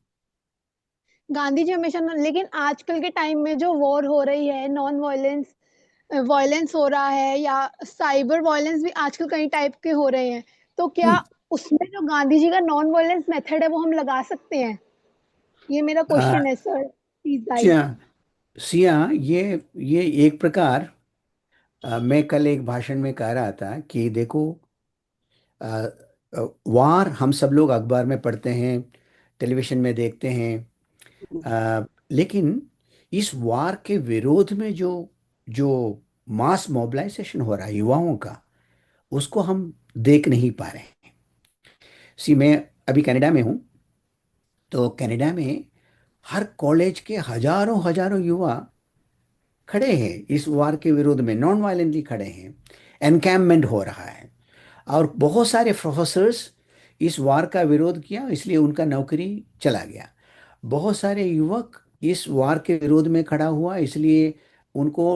[SPEAKER 5] गांधी जी हमेशा लेकिन आजकल के टाइम में जो वॉर हो रही है, नॉन वायलेंस वायलेंस हो रहा है, या साइबर वायलेंस भी आजकल कई टाइप के हो रहे हैं, तो क्या
[SPEAKER 1] हम्म,
[SPEAKER 5] उसमें जो गांधी जी का नॉन वायलेंस मेथड है वो हम लगा सकते हैं? ये मेरा
[SPEAKER 1] आ,
[SPEAKER 5] क्वेश्चन है sir, please guide.
[SPEAKER 1] Siya Siya, ये एक प्रकार, मैं कल एक भाषण में कह रहा था कि देखो, वार हम सब लोग अखबार में पढ़ते हैं, टेलीविजन में देखते हैं, लेकिन इस वार के विरोध में जो जो मास मोबिलाइजेशन हो रहा है युवाओं का, उसको हम देख नहीं पा रहे हैं। मैं अभी कनाडा में हूँ, तो कनाडा में हर कॉलेज के हजारों हजारों युवा खड़े हैं इस वार के विरोध में, नॉन वायलेंटली खड़े हैं। एनकैम्पमेंट हो रहा है, और बहुत सारे प्रोफेसर्स इस वार का विरोध किया, इसलिए उनका नौकरी चला गया। बहुत सारे युवक इस वार के विरोध में खड़ा हुआ, इसलिए उनको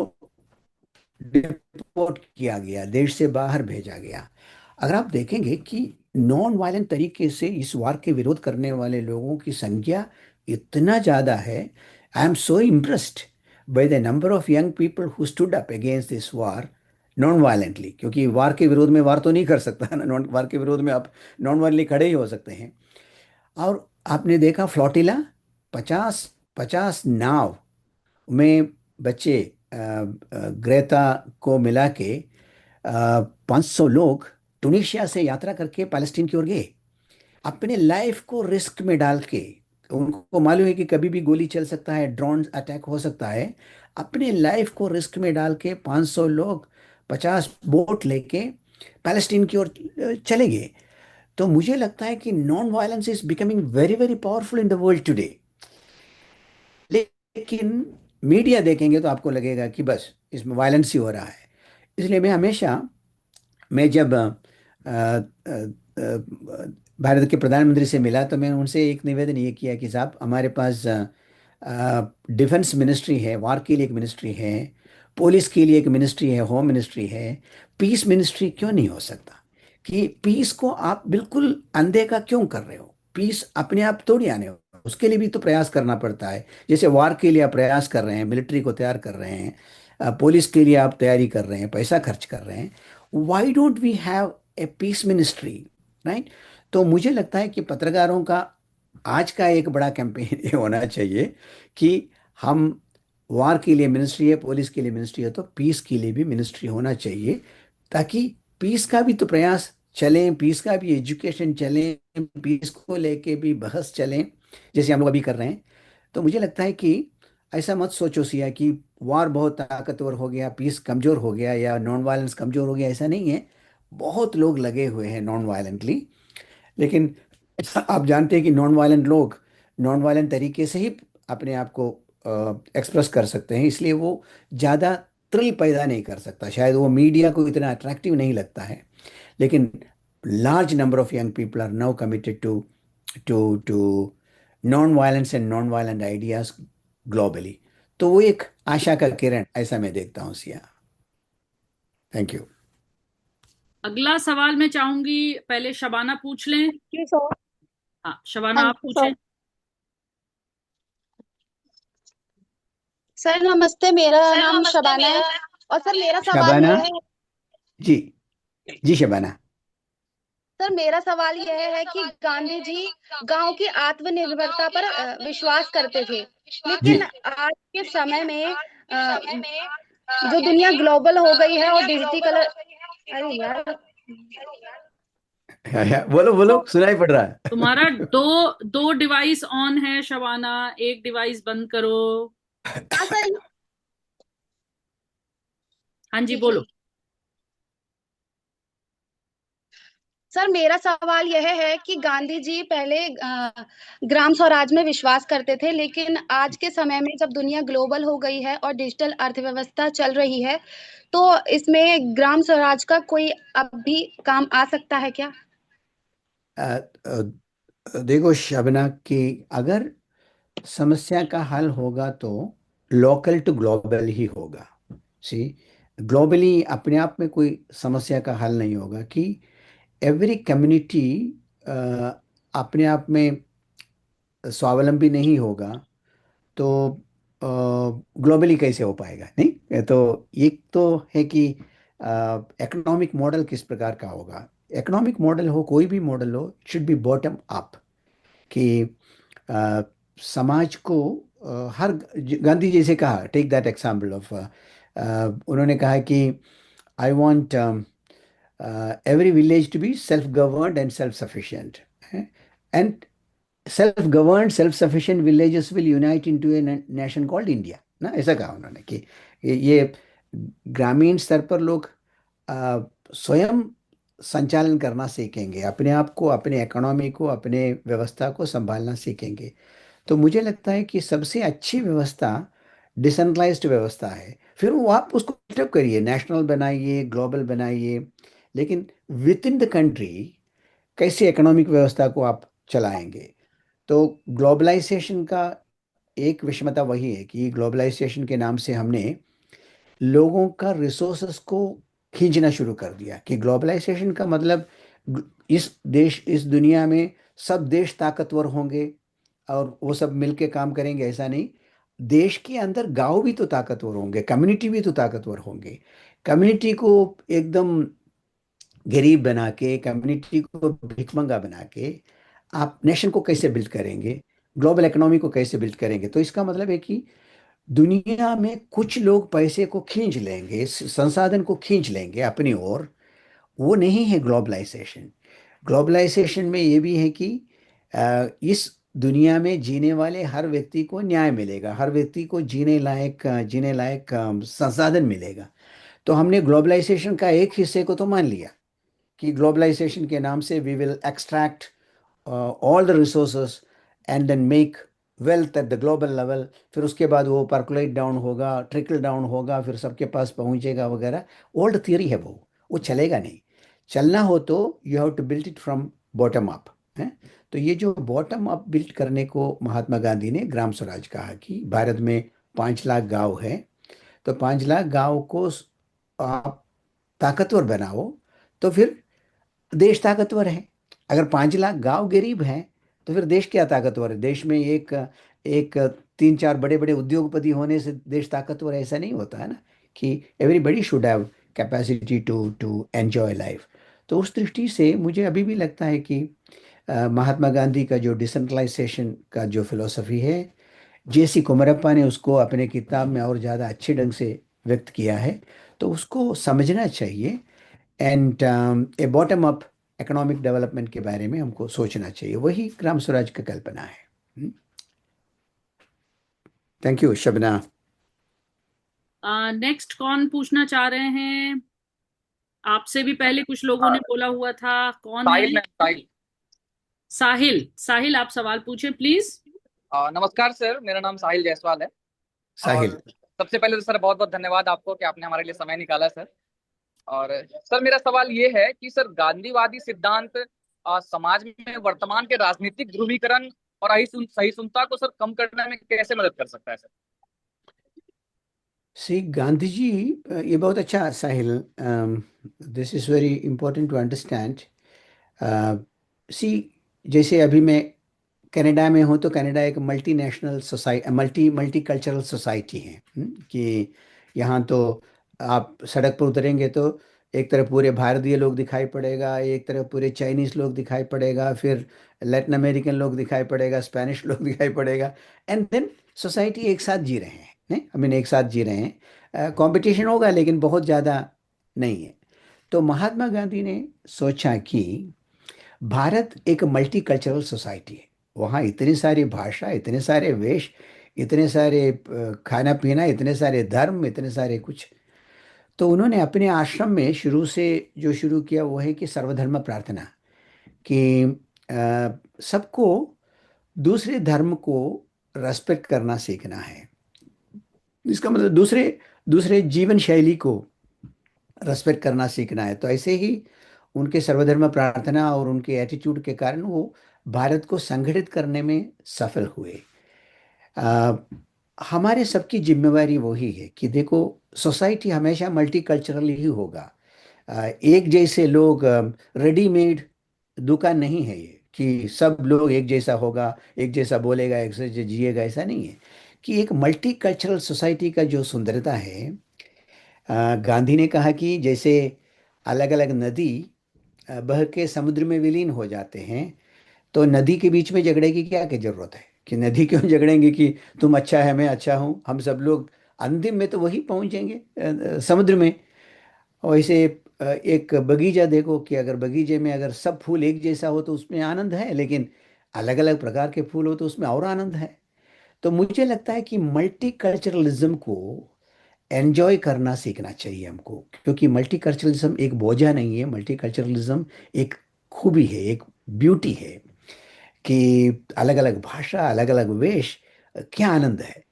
[SPEAKER 1] डिपोर्ट किया गया, देश से बाहर भेजा गया। अगर आप देखेंगे कि नॉन वायलेंट तरीके से इस वार के विरोध करने वाले लोगों की संख्या इतना ज़्यादा है, I am so impressed by the number of young people who stood up against this war non violently. क्योंकि वार के विरोध में वार तो नहीं कर सकता ना, नॉन वार के विरोध में आप नॉन वायलेंटली खड़े ही हो सकते हैं। और आपने देखा फ्लोटिला, 50 नाव में बच्चे, ग्रेता को मिला के 500 लोग टुनीशिया से यात्रा करके पैलेस्टीन की ओर गए, अपने लाइफ को रिस्क में डाल के। उनको मालूम है कि कभी भी गोली चल सकता है, ड्रोन अटैक हो सकता है। अपने लाइफ को रिस्क में डाल के 500 लोग 50 बोट लेके पैलेस्टीन की ओर चले गए। तो मुझे लगता है कि non violence is becoming very very powerful in the world today. लेकिन मीडिया देखेंगे तो आपको लगेगा कि बस इसमें वायलेंस ही हो रहा है। इसलिए मैं जब भारत के प्रधानमंत्री से मिला, तो मैंने उनसे एक निवेदन ये किया कि साहब, हमारे पास डिफेंस मिनिस्ट्री है, वार के लिए एक मिनिस्ट्री है, पुलिस के लिए एक मिनिस्ट्री है, होम मिनिस्ट्री है, पीस मिनिस्ट्री क्यों नहीं हो सकता? कि पीस को आप बिल्कुल अनदेखा क्यों कर रहे हो? पीस अपने आप थोड़ी आने हो, उसके लिए भी तो प्रयास करना पड़ता है। जैसे वार के लिए आप प्रयास कर रहे हैं, मिलिट्री को तैयार कर रहे हैं, पुलिस के लिए आप तैयारी कर रहे हैं, पैसा खर्च कर रहे हैं, why don't we have a peace ministry, right? तो मुझे लगता है कि पत्रकारों का आज का एक बड़ा कैंपेन ये होना चाहिए कि हम, वार के लिए मिनिस्ट्री है, पुलिस के लिए मिनिस्ट्री है, तो पीस के लिए भी मिनिस्ट्री होना चाहिए, ताकि पीस का भी तो प्रयास चले, पीस का भी एजुकेशन चले, पीस को लेके भी बहस चलें, जैसे हम लोग अभी कर रहे हैं। तो मुझे लगता है कि ऐसा मत सोचो सिया कि वार बहुत ताकतवर हो गया, पीस कमजोर हो गया, या नॉन वायलेंस कमजोर हो गया, ऐसा नहीं है। बहुत लोग लगे हुए हैं नॉन वायलेंटली, लेकिन आप जानते हैं कि नॉन वायलेंट लोग नॉन वायलेंट तरीके से ही अपने आप को एक्सप्रेस कर सकते हैं, इसलिए वो ज़्यादा थ्रिल पैदा नहीं कर सकता, शायद वो मीडिया को इतना अट्रैक्टिव नहीं लगता है, लेकिन large number of young people are now committed to non violence and non violent ideas globally. तो वो एक आशा का किरण, ऐसा मैं देखता हूँ सिया। Thank you.
[SPEAKER 2] अगला सवाल मैं चाहूंगी पहले शबाना पूछ लें।
[SPEAKER 5] Thank you sir.
[SPEAKER 2] हाँ शबाना
[SPEAKER 5] हाँ
[SPEAKER 2] आप पूछें।
[SPEAKER 5] सर नमस्ते, मेरा नाम शबाना है। और सर मेरा सवाल
[SPEAKER 1] शबाना
[SPEAKER 5] यह है,
[SPEAKER 1] जी, जी शबाना।
[SPEAKER 5] सर मेरा सवाल यह है कि गांधी जी गांव की आत्मनिर्भरता पर विश्वास करते थे,
[SPEAKER 1] जी।
[SPEAKER 5] लेकिन आज के समय में जो दुनिया ग्लोबल हो गई है और डिजिटल, अरे यार,
[SPEAKER 1] बोलो बोलो,
[SPEAKER 5] तो
[SPEAKER 1] सुनाई पड़ रहा है।
[SPEAKER 2] तुम्हारा दो दो डिवाइस ऑन है शबाना, एक डिवाइस बंद करो।
[SPEAKER 5] हाँ सर,
[SPEAKER 2] हाँ जी
[SPEAKER 5] ठीक है।
[SPEAKER 2] बोलो।
[SPEAKER 5] सर मेरा सवाल यह है कि गांधी जी पहले ग्राम स्वराज में विश्वास करते थे, लेकिन आज के समय में जब दुनिया ग्लोबल हो गई है और डिजिटल अर्थव्यवस्था चल रही है, तो इसमें ग्राम स्वराज का कोई अब भी काम आ सकता है क्या?
[SPEAKER 1] अ, अ, देखो शबना, कि अगर समस्या का हल होगा तो लोकल टू ग्लोबल ही होगा। सी, ग्लोबली अपने आप में कोई समस्या का हल नहीं होगा, कि एवरी कम्युनिटी अपने आप में स्वावलंबी नहीं होगा, तो ग्लोबली कैसे हो पाएगा? नहीं, ये तो एक तो है कि इकोनॉमिक मॉडल किस प्रकार का होगा। इकोनॉमिक मॉडल हो, कोई भी मॉडल हो, शुड बी बॉटम अप। कि अ, समाज को हर, गांधी जी से कहा, टेक दैट एग्जाम्पल ऑफ, उन्होंने कहा कि I want every village to be self-governed and self-sufficient. And self-governed, self-sufficient villages will unite into a nation called India. ना, ऐसा कहा उन्होंने कि ये ग्रामीण स्तर पर लोग स्वयं संचालन करना सीखेंगे, अपने आप को, अपने इकोनॉमी को, अपने व्यवस्था को संभालना सीखेंगे। तो मुझे लगता है कि सबसे अच्छी व्यवस्था डिसेंट्रलाइज्ड व्यवस्था है। फिर वो आप उसको डेवलप करिए, नेशनल बनाइए, ग्लोबल बनाइए, लेकिन विद इन द कंट्री कैसे इकोनॉमिक व्यवस्था को आप चलाएंगे। तो ग्लोबलाइजेशन का एक विषमता वही है कि ग्लोबलाइजेशन के नाम से हमने लोगों का रिसोर्सेस को खींचना शुरू कर दिया, कि ग्लोबलाइजेशन का मतलब इस दुनिया में सब देश ताकतवर होंगे और वो सब मिलके काम करेंगे, ऐसा नहीं। देश के अंदर गांव भी तो ताकतवर होंगे, कम्युनिटी भी तो ताकतवर होंगे। कम्युनिटी को एकदम गरीब बना के, कम्युनिटी को भिखमंगा बना के आप नेशन को कैसे बिल्ड करेंगे, ग्लोबल इकोनॉमी को कैसे बिल्ड करेंगे? तो इसका मतलब है कि दुनिया में कुछ लोग पैसे को खींच लेंगे, संसाधन को खींच लेंगे अपनी ओर। वो नहीं है ग्लोबलाइजेशन। ग्लोबलाइजेशन में ये भी है कि इस दुनिया में जीने वाले हर व्यक्ति को न्याय मिलेगा, हर व्यक्ति को जीने लायक संसाधन मिलेगा। तो हमने ग्लोबलाइजेशन का एक हिस्से को तो मान लिया, कि ग्लोबलाइजेशन के नाम से we will extract all the resources and then make wealth at the global level. फिर उसके बाद वो परकुलेट डाउन होगा, ट्रिकल डाउन होगा, फिर सबके पास पहुंचेगा वगैरह। ओल्ड थियरी है वो चलेगा नहीं। चलना हो तो you have to build it from bottom up है। तो ये जो बॉटम अप बिल्ड करने को महात्मा गांधी ने ग्राम स्वराज कहा, कि भारत में 5 लाख गांव है, तो 5 लाख गांव को आप ताकतवर बनाओ, तो फिर देश ताकतवर है। अगर 5 लाख गांव गरीब हैं, तो फिर देश क्या ताकतवर है? देश में एक एक 3 4 बड़े बड़े उद्योगपति होने से देश ताकतवर है, ऐसा नहीं होता है ना। कि everybody should have capacity to to enjoy life. तो उस दृष्टि से मुझे अभी भी लगता है कि महात्मा गांधी का जो डिसेंट्रलाइजेशन का जो फिलोसफी है, जेसी कुमरप्पा ने उसको अपने किताब में और ज़्यादा अच्छे ढंग से व्यक्त किया है। तो उसको समझना चाहिए, and A bottom up economic development के बारे में हमको सोचना चाहिए। वही ग्राम स्वराज की कल्पना है। Thank you Shabana.
[SPEAKER 2] नेक्स्ट कौन पूछना चाह रहे हैं? आपसे भी पहले कुछ लोगों ने बोला हुआ था, कौन है?
[SPEAKER 6] साहिल मैम, साहिल।
[SPEAKER 2] साहिल। साहिल आप सवाल पूछें प्लीज।
[SPEAKER 6] नमस्कार सर, मेरा नाम साहिल जायसवाल है।
[SPEAKER 1] साहिल।
[SPEAKER 6] और सबसे पहले तो सर बहुत बहुत धन्यवाद आपको कि आपने हमारे लिए समय निकाला सर। और सर मेरा सवाल ये है कि सर गांधीवादी सिद्धांत समाज में वर्तमान के राजनीतिक ध्रुवीकरण और सहिष्णुता को सर कम करने में कैसे मदद कर सकता है सर?
[SPEAKER 1] सी गांधी जी, ये बहुत अच्छा Sahil, this is very important to understand. See, जैसे अभी मैं कनाडा में हूँ, तो कनाडा एक मल्टीनेशनल सोसाइटी, मल्टीकल्चरल सोसाइटी है। कि यहाँ तो आप सड़क पर उतरेंगे तो एक तरफ पूरे भारतीय लोग दिखाई पड़ेगा, एक तरफ पूरे चाइनीज लोग दिखाई पड़ेगा, फिर लैटिन अमेरिकन लोग दिखाई पड़ेगा, स्पेनिश लोग दिखाई पड़ेगा। एंड देन सोसाइटी एक साथ जी रहे हैं, नहीं, आई मीन एक साथ जी रहे हैं। कंपटीशन होगा लेकिन बहुत ज़्यादा नहीं है। तो महात्मा गांधी ने सोचा कि भारत एक मल्टीकल्चरल सोसाइटी है। वहाँ इतनी सारी भाषा, इतने सारे वेश, इतने सारे खाना पीना, इतने सारे धर्म, इतने सारे कुछ। तो उन्होंने अपने आश्रम में शुरू से जो शुरू किया वो है कि सर्वधर्म प्रार्थना, कि सबको दूसरे धर्म को रेस्पेक्ट करना सीखना है। इसका मतलब दूसरे दूसरे जीवन शैली को रेस्पेक्ट करना सीखना है। तो ऐसे ही उनके सर्वधर्म प्रार्थना और उनके एटीट्यूड के कारण वो भारत को संगठित करने में सफल हुए। आ, हमारे सबकी जिम्मेवारी वही है कि देखो, सोसाइटी हमेशा मल्टीकल्चरल ही होगा। एक जैसे लोग, रेडीमेड दुकान नहीं है ये कि सब लोग एक जैसा होगा, एक जैसा बोलेगा, एक जैसे जिएगा, ऐसा नहीं है। कि एक मल्टीकल्चरल सोसाइटी का जो सुंदरता है, गांधी ने कहा कि जैसे अलग अलग नदी बह के समुद्र में विलीन हो जाते हैं, तो नदी के बीच में झगड़े की क्या क्या जरूरत है? कि नदी क्यों झगड़ेंगे कि तुम अच्छा है मैं अच्छा हूँ, हम सब लोग अंतिम में तो वही पहुंचेंगे, समुद्र में। और इसे एक बगीचा देखो, कि अगर बगीचे में अगर सब फूल एक जैसा हो तो उसमें आनंद है, लेकिन अलग अलग प्रकार के फूल हो तो उसमें और आनंद है। तो मुझे लगता है कि मल्टीकल्चरलिज्म को एंजॉय करना सीखना चाहिए हमको, क्योंकि मल्टीकल्चरलिज्म एक बोझा नहीं है। मल्टीकल्चरलिज्म एक खूबी है, एक ब्यूटी है। कि अलग अलग भाषा, अलग अलग वेश, क्या आनंद है।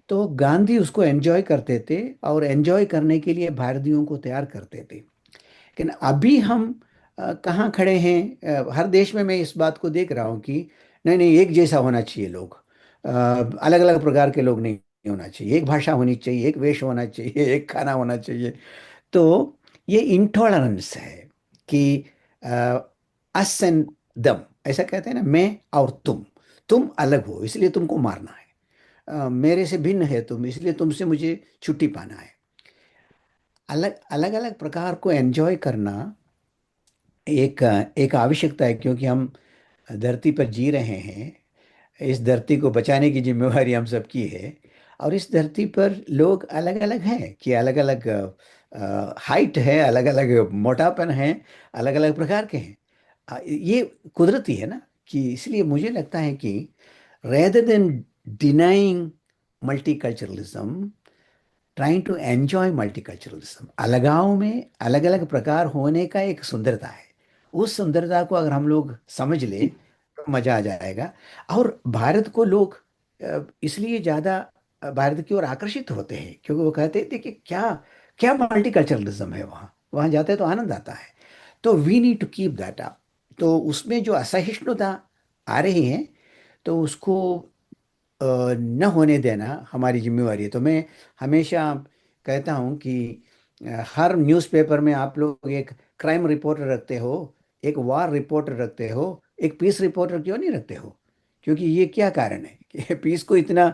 [SPEAKER 1] तो गांधी उसको एंजॉय करते थे और एंजॉय करने के लिए भारतीयों को तैयार करते थे। लेकिन अभी हम कहाँ खड़े हैं? हर देश में मैं इस बात को देख रहा हूँ कि नहीं नहीं, एक जैसा होना चाहिए लोग, अलग अलग प्रकार के लोग नहीं होना चाहिए, एक भाषा होनी चाहिए, एक वेश होना चाहिए, एक खाना होना चाहिए। तो ये इंटॉलरेंस है कि अस एंड दम, ऐसा कहते हैं ना, मैं और तुम अलग हो इसलिए तुमको मारना है, मेरे से भिन्न है तुम इसलिए तुमसे मुझे छुट्टी पाना है। अलग अलग अलग प्रकार को एंजॉय करना एक एक आवश्यकता है, क्योंकि हम धरती पर जी रहे हैं। इस धरती को बचाने की जिम्मेवारी हम सबकी है। और इस धरती पर लोग अलग अलग हैं, कि अलग अलग हाइट है, अलग अलग मोटापन है, अलग अलग प्रकार के हैं। ये कुदरती है ना। कि इसलिए मुझे लगता है कि rather than denying multiculturalism, trying to enjoy multiculturalism, अलगाव में अलग अलग प्रकार होने का एक सुंदरता है। उस सुंदरता को अगर हम लोग समझ ले तो मजा आ जाएगा। और भारत को लोग इसलिए ज्यादा भारत की ओर आकर्षित होते हैं, क्योंकि वो कहते थे कि क्या क्या मल्टीकल्चरलिज्म है, वहाँ वहाँ जाते तो आनंद आता है। तो we need to keep that up. तो उसमें जो असहिष्णुता आ रही है, तो उसको न होने देना हमारी जिम्मेवारी है। तो मैं हमेशा कहता हूँ कि हर न्यूज़पेपर में आप लोग एक क्राइम रिपोर्टर रखते हो, एक वार रिपोर्टर रखते हो, एक पीस रिपोर्टर क्यों नहीं रखते हो? क्योंकि ये क्या कारण है कि पीस को इतना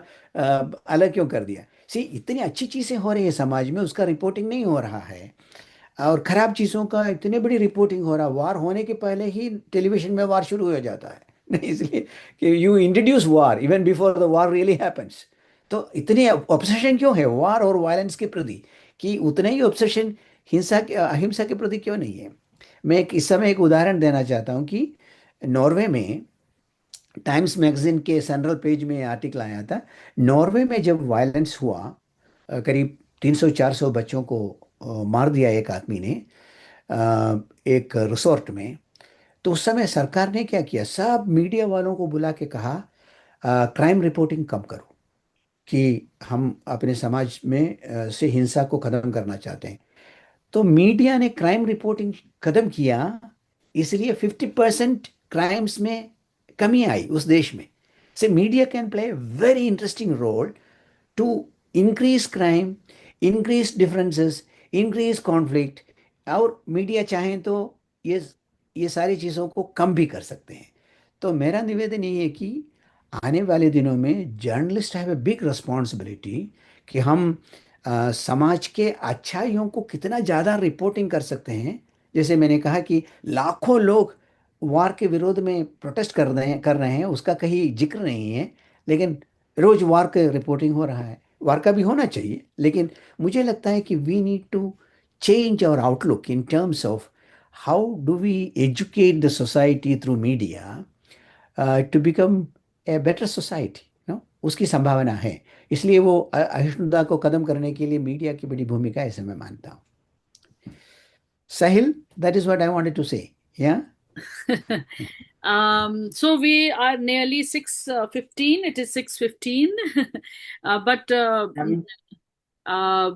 [SPEAKER 1] अलग क्यों कर दिया? सी, इतनी अच्छी चीज़ें हो रही है समाज में, उसका रिपोर्टिंग नहीं हो रहा है। और खराब चीज़ों का इतनी बड़ी रिपोर्टिंग हो रहा, वार होने के पहले ही टेलीविजन में वार शुरू हो जाता है। नहीं, इसलिए कि you introduce war even before the war really happens. तो इतनी ऑब्सेशन क्यों है वार और वायलेंस के प्रति? कि उतने ही ऑब्सेशन अहिंसा के प्रति क्यों नहीं है? मैं इस समय एक उदाहरण देना चाहता हूँ कि नॉर्वे में टाइम्स मैगजीन के सेंट्रल पेज में आर्टिकल आया था। नॉर्वे में जब वायलेंस हुआ, करीब 300-400 बच्चों को मार दिया एक आदमी ने एक रिसोर्ट में। तो उस समय सरकार ने क्या किया, सब मीडिया वालों को बुला के कहा क्राइम रिपोर्टिंग कम करो। कि हम अपने समाज में से हिंसा को खत्म करना चाहते हैं। तो मीडिया ने क्राइम रिपोर्टिंग खत्म किया, इसलिए 50% क्राइम्स में कमी आई उस देश में। से media can play very interesting role to increase crime, increase differences, increase conflict. और मीडिया चाहें तो ये ये सारी चीज़ों को कम भी कर सकते हैं। तो मेरा निवेदन ये है कि आने वाले दिनों में journalist have a big responsibility कि हम समाज के अच्छाइयों को कितना ज़्यादा रिपोर्टिंग कर सकते हैं। जैसे मैंने कहा कि लाखों लोग वार के विरोध में प्रोटेस्ट कर रहे हैं, उसका कहीं जिक्र नहीं है, लेकिन रोज वार का रिपोर्टिंग हो रहा है। वार का भी होना चाहिए, लेकिन मुझे लगता है कि we need to change our outlook in terms of how do we educate the society through media to become a better society, no? उसकी संभावना है। इसलिए वो अहिष्णुता को खत्म करने के लिए मीडिया की बड़ी भूमिका है, ऐसे मैं मानता हूँ। साहिल, that is what I wanted to say. Yeah.
[SPEAKER 2] So we are nearly 6:15. It is 6:15. But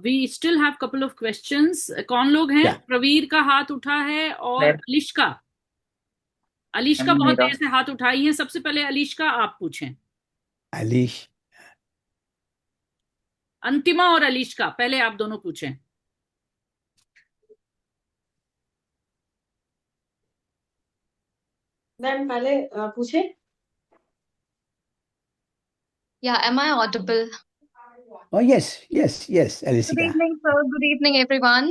[SPEAKER 2] we still have couple of questions. कौन लोग हैं?
[SPEAKER 1] Yeah.
[SPEAKER 2] प्रवीर का हाथ उठा है और अलिश्का। अलिश्का बहुत देर से हाथ उठाई है। सबसे पहले अलिश्का आप पूछें।
[SPEAKER 1] अलीश।
[SPEAKER 2] अंतिमा और अलिश्का, पहले आप दोनों पूछें।
[SPEAKER 7] मैम पहले पूछे।
[SPEAKER 3] Yeah, am I audible?
[SPEAKER 1] Oh yes, yes, yes,
[SPEAKER 3] Good
[SPEAKER 1] Alishika.
[SPEAKER 3] evening, sir. Good evening, everyone.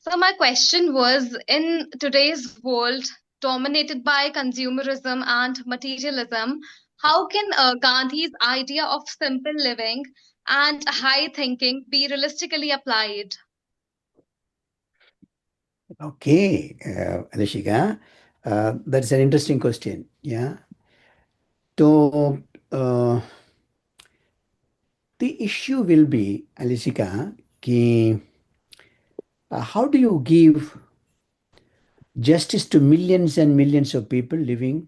[SPEAKER 3] So my question was, in today's world dominated by consumerism and materialism, how can Gandhi's idea of simple living and high thinking be realistically applied?
[SPEAKER 1] Okay, Alishika, that's an interesting question. Yeah. So the issue will be, Alishika, कि how do you give justice to millions and millions of people living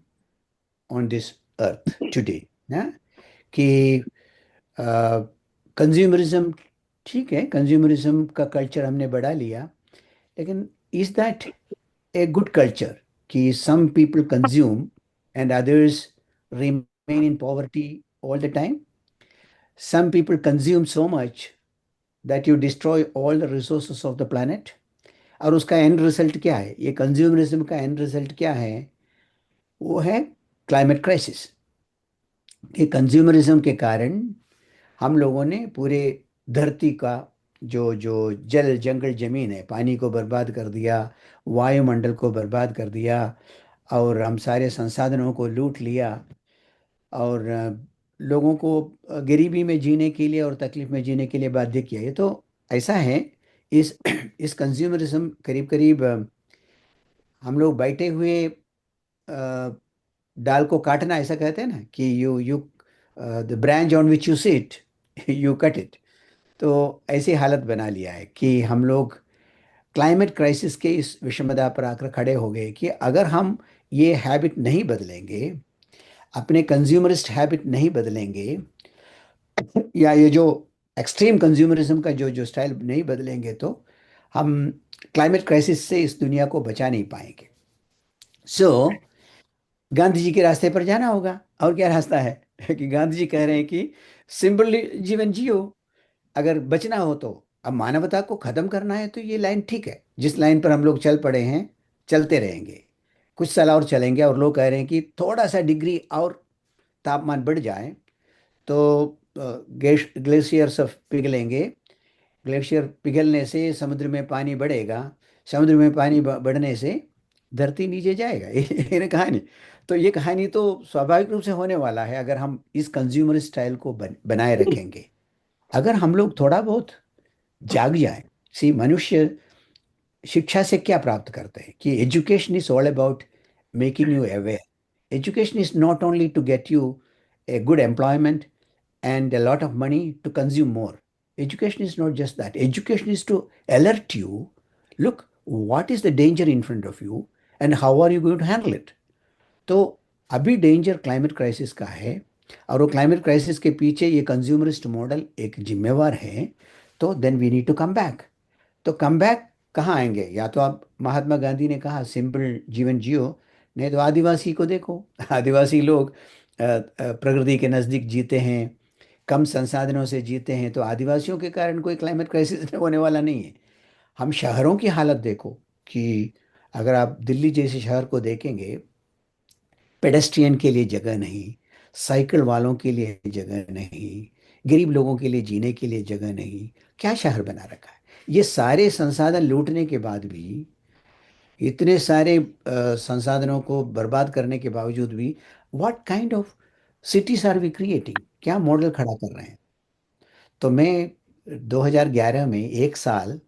[SPEAKER 1] on this earth today? Yeah? कि consumerism, ठीक है, consumerism का culture हमने बढ़ा लिया, लेकिन is that a good culture कि some people consume and others remain in poverty all the time? Some people consume so much that you destroy all the resources of the planet. और उसका and result क्या है? ये consumerism का and result क्या है? वो है क्लाइमेट क्राइसिस। कि कंज्यूमरिज्म के कारण हम लोगों ने पूरे धरती का जो जो जल जंगल जमीन है, पानी को बर्बाद कर दिया, वायुमंडल को बर्बाद कर दिया, और हम सारे संसाधनों को लूट लिया, और लोगों को गरीबी में जीने के लिए और तकलीफ में जीने के लिए बाध्य किया। ये तो ऐसा है, इस इस कंज्यूमरिज्म करीब करीब हम लोग बैठे हुए डाल को काटना, ऐसा कहते हैं ना कि you you the branch on which you sit you cut it. तो ऐसी हालत बना लिया है कि हम लोग क्लाइमेट क्राइसिस के इस विषमता पर आकर खड़े हो गए कि अगर हम ये हैबिट नहीं बदलेंगे, अपने कंज्यूमरिस्ट हैबिट नहीं बदलेंगे, या ये जो एक्सट्रीम कंज्यूमरिज्म का जो जो स्टाइल नहीं बदलेंगे, तो हम क्लाइमेट क्राइसिस से इस दुनिया को बचा नहीं पाएंगे। सो गांधी जी के रास्ते पर जाना होगा, और क्या रास्ता है कि गांधी जी कह रहे हैं कि सिंपल जीवन जियो, अगर बचना हो तो। अब मानवता को खत्म करना है तो ये लाइन ठीक है, जिस लाइन पर हम लोग चल पड़े हैं चलते रहेंगे, कुछ साल और चलेंगे। और लोग कह रहे हैं कि थोड़ा सा डिग्री और तापमान बढ़ जाए तो ग्लेशियर सब पिघलेंगे, ग्लेशियर पिघलने से समुद्र में पानी बढ़ेगा, समुद्र में पानी बढ़ने से धरती नीचे जाएगा। ये कहानी, तो ये कहानी तो स्वाभाविक रूप से होने वाला है अगर हम इस कंज्यूमर स्टाइल को बनाए रखेंगे। अगर हम लोग थोड़ा बहुत जाग जाए। सी, मनुष्य शिक्षा से क्या प्राप्त करते हैं कि education is all about making you aware. Education is not only to get you a good employment and a lot of money to consume more. Education is not just that. Education is to alert you, look, what is the danger in front of you and how are you going to handle it? तो अभी danger climate crisis का है और वो climate crisis के पीछे ये consumerist model एक जिम्मेवार है। तो then we need to come back. तो कम बैक कहाँ आएंगे? या तो आप, महात्मा गांधी ने कहा सिंपल जीवन जियो, नहीं तो आदिवासी को देखो। आदिवासी लोग प्रकृति के नज़दीक जीते हैं, कम संसाधनों से जीते हैं, तो आदिवासियों के कारण कोई क्लाइमेट क्राइसिस होने वाला नहीं है। हम शहरों की हालत देखो कि अगर आप दिल्ली जैसे शहर को देखेंगे, पेडेस्ट्रियन के लिए जगह नहीं, साइकिल वालों के लिए जगह नहीं, गरीब लोगों के लिए जीने के लिए जगह नहीं। क्या शहर बना रखा है! ये सारे संसाधन लूटने के बाद भी, इतने सारे संसाधनों को बर्बाद करने के बावजूद भी, what kind of cities are we creating? क्या मॉडल खड़ा कर रहे हैं? तो मैं 2011 में एक साल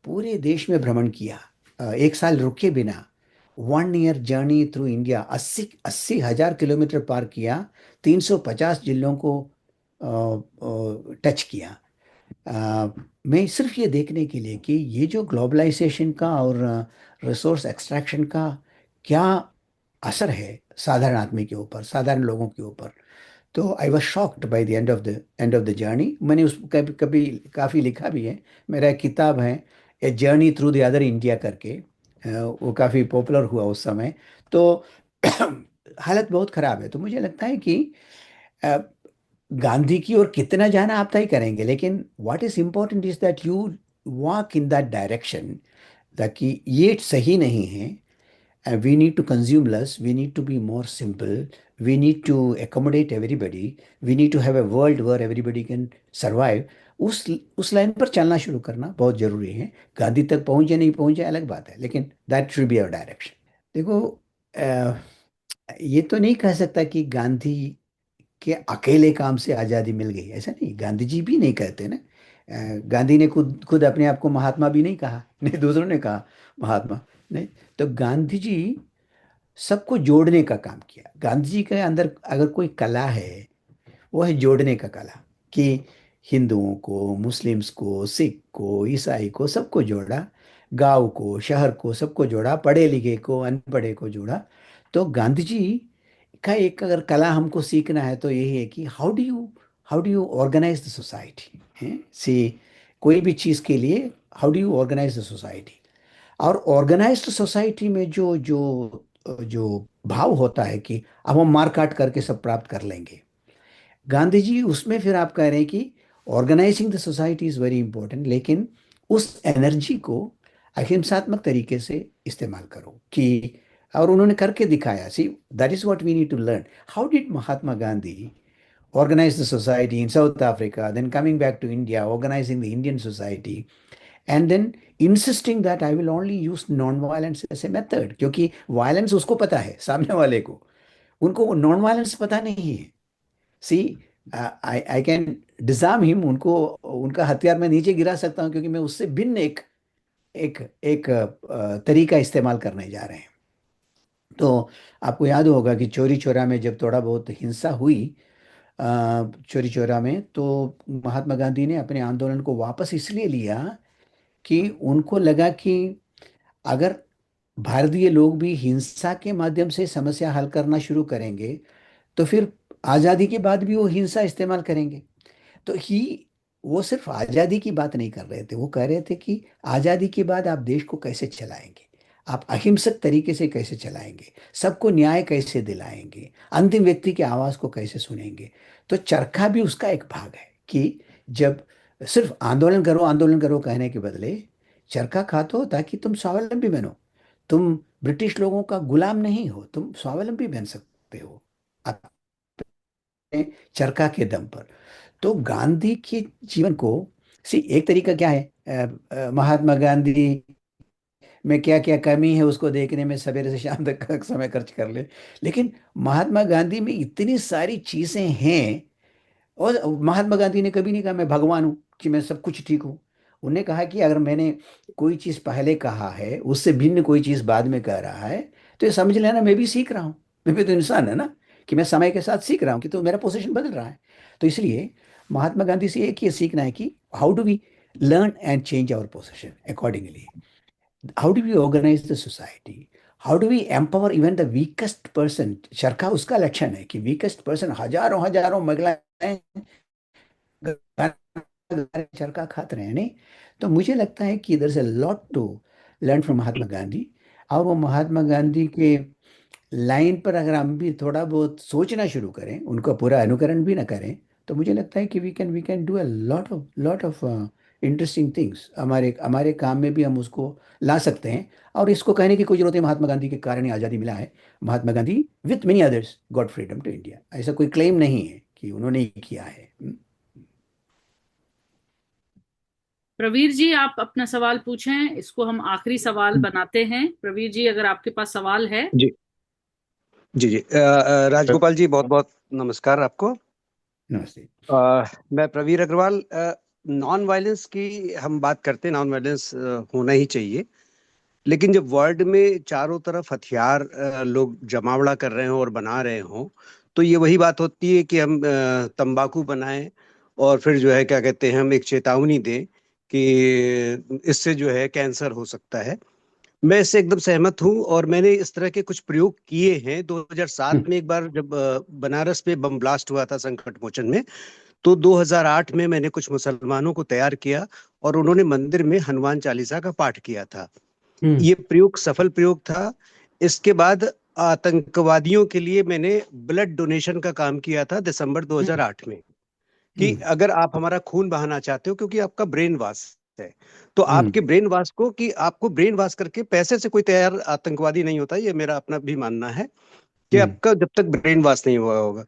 [SPEAKER 1] पूरे देश में भ्रमण किया, एक साल रुके बिना। 1 year journey through India, 80,000 kilometre पार किया, 350 जिलों को टच किया। मैं सिर्फ ये देखने के लिए कि ये जो ग्लोबलाइजेशन का और रिसोर्स एक्सट्रैक्शन का क्या असर है साधारण आदमी के ऊपर, साधारण लोगों के ऊपर। तो I was shocked by the end of the journey. मैंने उस कभी कभी काफ़ी लिखा भी है। मेरा एक किताब है, a journey through the other India करके, वो काफ़ी पॉपुलर हुआ उस समय। तो हालत बहुत ख़राब है। तो मुझे लगता है कि अ, गांधी की ओर कितना जाना आप तय करेंगे, लेकिन what is important is that you walk in that direction, ताकि ये सही नहीं है। We need to consume less. We need to be more simple. We need to accommodate everybody. We need to have a world where everybody can survive. उस line पर चलना शुरू करना बहुत जरूरी है। गांधी तक पहुंचे नहीं पहुंचे अलग बात है, लेकिन that should be our direction. देखो, अ, ये तो नहीं कह सकता कि गांधी के अकेले काम से आज़ादी मिल गई, ऐसा नहीं। गांधी जी भी नहीं कहते ना। गांधी ने खुद खुद अपने आप को महात्मा भी नहीं कहा, नहीं दूसरों ने कहा महात्मा। नहीं, तो गांधी जी सबको जोड़ने का काम किया। गांधी जी के अंदर अगर कोई कला है, वो है जोड़ने का कला। कि हिंदुओं को, मुस्लिम्स को, सिख को, ईसाई को, सबको जोड़ा। गांव को, शहर को, सबको जोड़ा। पढ़े लिखे को, अनपढ़े को जोड़ा। तो गांधी जी का एक अगर कला हमको सीखना है तो यही है कि how do you organise the society है। सी, कोई भी चीज़ के लिए how do you organise the society. और ऑर्गेनाइज्ड सोसाइटी में जो जो जो भाव होता है कि अब हम मार काट करके सब प्राप्त कर लेंगे, गांधी जी उसमें फिर आप कह रहे हैं कि organising the society is very important, लेकिन उस एनर्जी को अहिंसात्मक तरीके से इस्तेमाल करो। कि और उन्होंने करके दिखाया। See, that is what we need to learn. How did Mahatma Gandhi organize the society in South Africa, then coming back to India, organizing the Indian society, and then insisting that I will only use non-violence as a method, क्योंकि violence उसको पता है सामने वाले को, उनको non violence पता नहीं है। सी, आई आई कैन डिजार्म हिम, उनको उनका हथियार मैं नीचे गिरा सकता हूँ, क्योंकि मैं उससे भिन्न एक एक एक तरीका इस्तेमाल करने जा रहे हैं। तो आपको याद होगा कि चोरी चौरा में जब थोड़ा बहुत हिंसा हुई, चोरी चौरा में, तो महात्मा गांधी ने अपने आंदोलन को वापस इसलिए लिया कि उनको लगा कि अगर भारतीय लोग भी हिंसा के माध्यम से समस्या हल करना शुरू करेंगे, तो फिर आज़ादी के बाद भी वो हिंसा इस्तेमाल करेंगे। तो ही, वो सिर्फ आज़ादी की बात नहीं कर रहे थे, वो कह रहे थे कि आज़ादी के बाद आप देश को कैसे चलाएंगे, आप अहिंसक तरीके से कैसे चलाएंगे, सबको न्याय कैसे दिलाएंगे, अंतिम व्यक्ति की आवाज़ को कैसे सुनेंगे। तो चरखा भी उसका एक भाग है कि जब सिर्फ आंदोलन करो कहने के बदले चरखा खातो, ताकि तुम स्वावलंबी बनो। तुम ब्रिटिश लोगों का गुलाम नहीं हो, तुम स्वावलंबी बन सकते हो अपने चरखा के दम पर। तो गांधी के जीवन को, सी, एक तरीका क्या है, महात्मा गांधी में क्या क्या कमी है उसको देखने में सवेरे से शाम तक का समय खर्च कर ले, लेकिन महात्मा गांधी में इतनी सारी चीजें हैं। और महात्मा गांधी ने कभी नहीं कहा मैं भगवान हूँ कि मैं सब कुछ ठीक हूँ। उन्होंने कहा कि अगर मैंने कोई चीज पहले कहा है, उससे भिन्न कोई चीज बाद में कह रहा है, तो ये समझ लेना मैं भी सीख रहा हूँ। मैं भी तो इंसान है ना, कि मैं समय के साथ सीख रहा हूँ, कि तो मेरा पोजीशन बदल रहा है। तो इसलिए महात्मा गांधी से एक ही सीखना है कि how do we learn and change our position accordingly. How do we organize the society? How do we empower even the weakest person. चरखा उसका लक्षण है कि वीकेस्ट पर्सन, हजारों हजारों महिलाएं चरखा खाते रहे, नहीं। तो मुझे लगता है कि इधर से lot to learn from Mahatma Gandhi. और वो महात्मा गांधी के लाइन पर अगर हम भी थोड़ा बहुत सोचना शुरू करें, उनका पूरा अनुकरण भी ना करें, तो मुझे लगता है कि we can do a lot of interesting things. हमारे हमारे काम में भी हम उसको ला सकते हैं। और इसको कहने की कोई जरूरत है महात्मा गांधी के कारण ही आज़ादी मिला है। Mahatma Gandhi with many others got freedom to India, ऐसा कोई क्लेम नहीं है कि उन्होंने ही किया है।
[SPEAKER 2] प्रवीर जी, आप अपना सवाल पूछें, इसको हम आखिरी सवाल बनाते हैं। प्रवीर जी, अगर आपके पास सवाल है।
[SPEAKER 8] जी जी जी राजगोपाल जी, बहुत बहुत नमस्कार आपको।
[SPEAKER 1] नमस्ते।
[SPEAKER 8] मैं प्रवीर अग्रवाल। नॉन वायलेंस की हम बात करते हैं, नॉन वायलेंस होना ही चाहिए। लेकिन जब वर्ल्ड में चारों तरफ हथियार लोग जमावड़ा कर रहे हो और बना रहे हो, तो ये वही बात होती है कि हम तंबाकू बनाएं और फिर जो है क्या कहते हैं, हम एक चेतावनी दें कि इससे जो है कैंसर हो सकता है। मैं इससे एकदम सहमत हूँ और मैंने इस तरह के कुछ प्रयोग किए हैं। 2007
[SPEAKER 1] हम्म।
[SPEAKER 8] में एक बार जब बनारस में बम ब्लास्ट हुआ था संकट मोचन में, तो 2008 में मैंने कुछ मुसलमानों को तैयार किया और उन्होंने मंदिर में हनुमान चालीसा का पाठ किया था।
[SPEAKER 1] हम्म।
[SPEAKER 8] ये प्रयोग सफल प्रयोग था। इसके बाद आतंकवादियों के लिए मैंने ब्लड डोनेशन का काम किया था दिसंबर
[SPEAKER 1] हम्म।
[SPEAKER 8] 2008 में, कि
[SPEAKER 1] हम्म।
[SPEAKER 8] अगर आप हमारा खून बहाना चाहते हो, क्योंकि आपका ब्रेन वॉश है, तो
[SPEAKER 1] हम्म।
[SPEAKER 8] आपके ब्रेन वॉश को, कि आपको ब्रेन वॉश करके, पैसे से कोई तैयार आतंकवादी नहीं होता, ये मेरा अपना भी मानना है, कि
[SPEAKER 1] हम्म।
[SPEAKER 8] आपका जब तक ब्रेन वॉश नहीं हुआ होगा।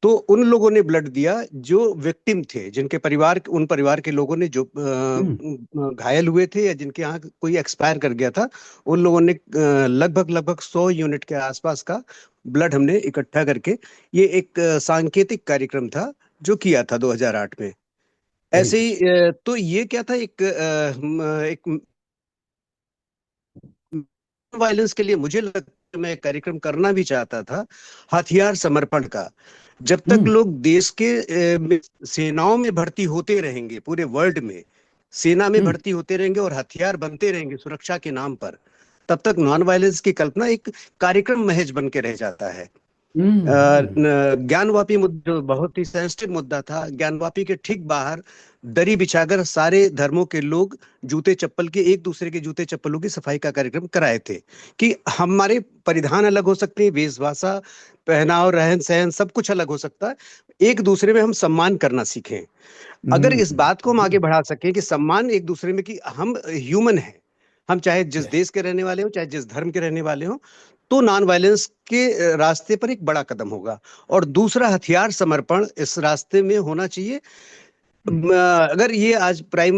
[SPEAKER 8] तो उन लोगों ने ब्लड दिया जो विक्टिम थे, जिनके परिवार, उन परिवार के लोगों ने जो
[SPEAKER 1] हम्म।
[SPEAKER 8] घायल हुए थे या जिनके यहाँ कोई एक्सपायर कर गया था, उन लोगों ने लगभग लगभग 100 यूनिट के आसपास का ब्लड हमने इकट्ठा करके, ये एक सांकेतिक कार्यक्रम था जो किया था 2008 में।
[SPEAKER 1] वेरी
[SPEAKER 8] ऐसे
[SPEAKER 1] नाइस।
[SPEAKER 8] ही तो ये क्या था, एक वायलेंस के लिए मुझे लगता, मैं कार्यक्रम करना भी चाहता था, हथियार समर्पण का। जब तक
[SPEAKER 1] हम्म।
[SPEAKER 8] लोग देश के सेनाओं में भर्ती होते रहेंगे, पूरे वर्ल्ड में सेना में
[SPEAKER 1] हम्म।
[SPEAKER 8] भर्ती होते रहेंगे और हथियार बनते रहेंगे सुरक्षा के नाम पर, तब तक नॉन वायलेंस की कल्पना एक कार्यक्रम महज बन के रह जाता है।
[SPEAKER 1] हम्म। हम्म।
[SPEAKER 8] ज्ञानवापी मुद्दा जो बहुत ही सेंसिटिव मुद्दा था, ज्ञानवापी के ठीक बाहर दरी बिछाकर सारे धर्मों के लोग जूते चप्पल के, एक दूसरे के जूते चप्पलों की सफाई का कार्यक्रम कराए थे, कि हमारे परिधान अलग हो सकते हैं, वेशभूषा, पहनाव, रहन सहन सब कुछ अलग हो सकता है, एक दूसरे में हम सम्मान करना सीखें। अगर इस बात को हम आगे बढ़ा सकें कि सम्मान एक दूसरे में, कि हम ह्यूमन हैं, हम चाहे जिस
[SPEAKER 1] यस।
[SPEAKER 8] देश के रहने वाले हो, चाहे जिस धर्म के रहने वाले हो, तो नॉन वायलेंस के रास्ते पर एक बड़ा कदम होगा। और दूसरा, हथियार समर्पण इस रास्ते में होना चाहिए। अगर ये आज प्राइम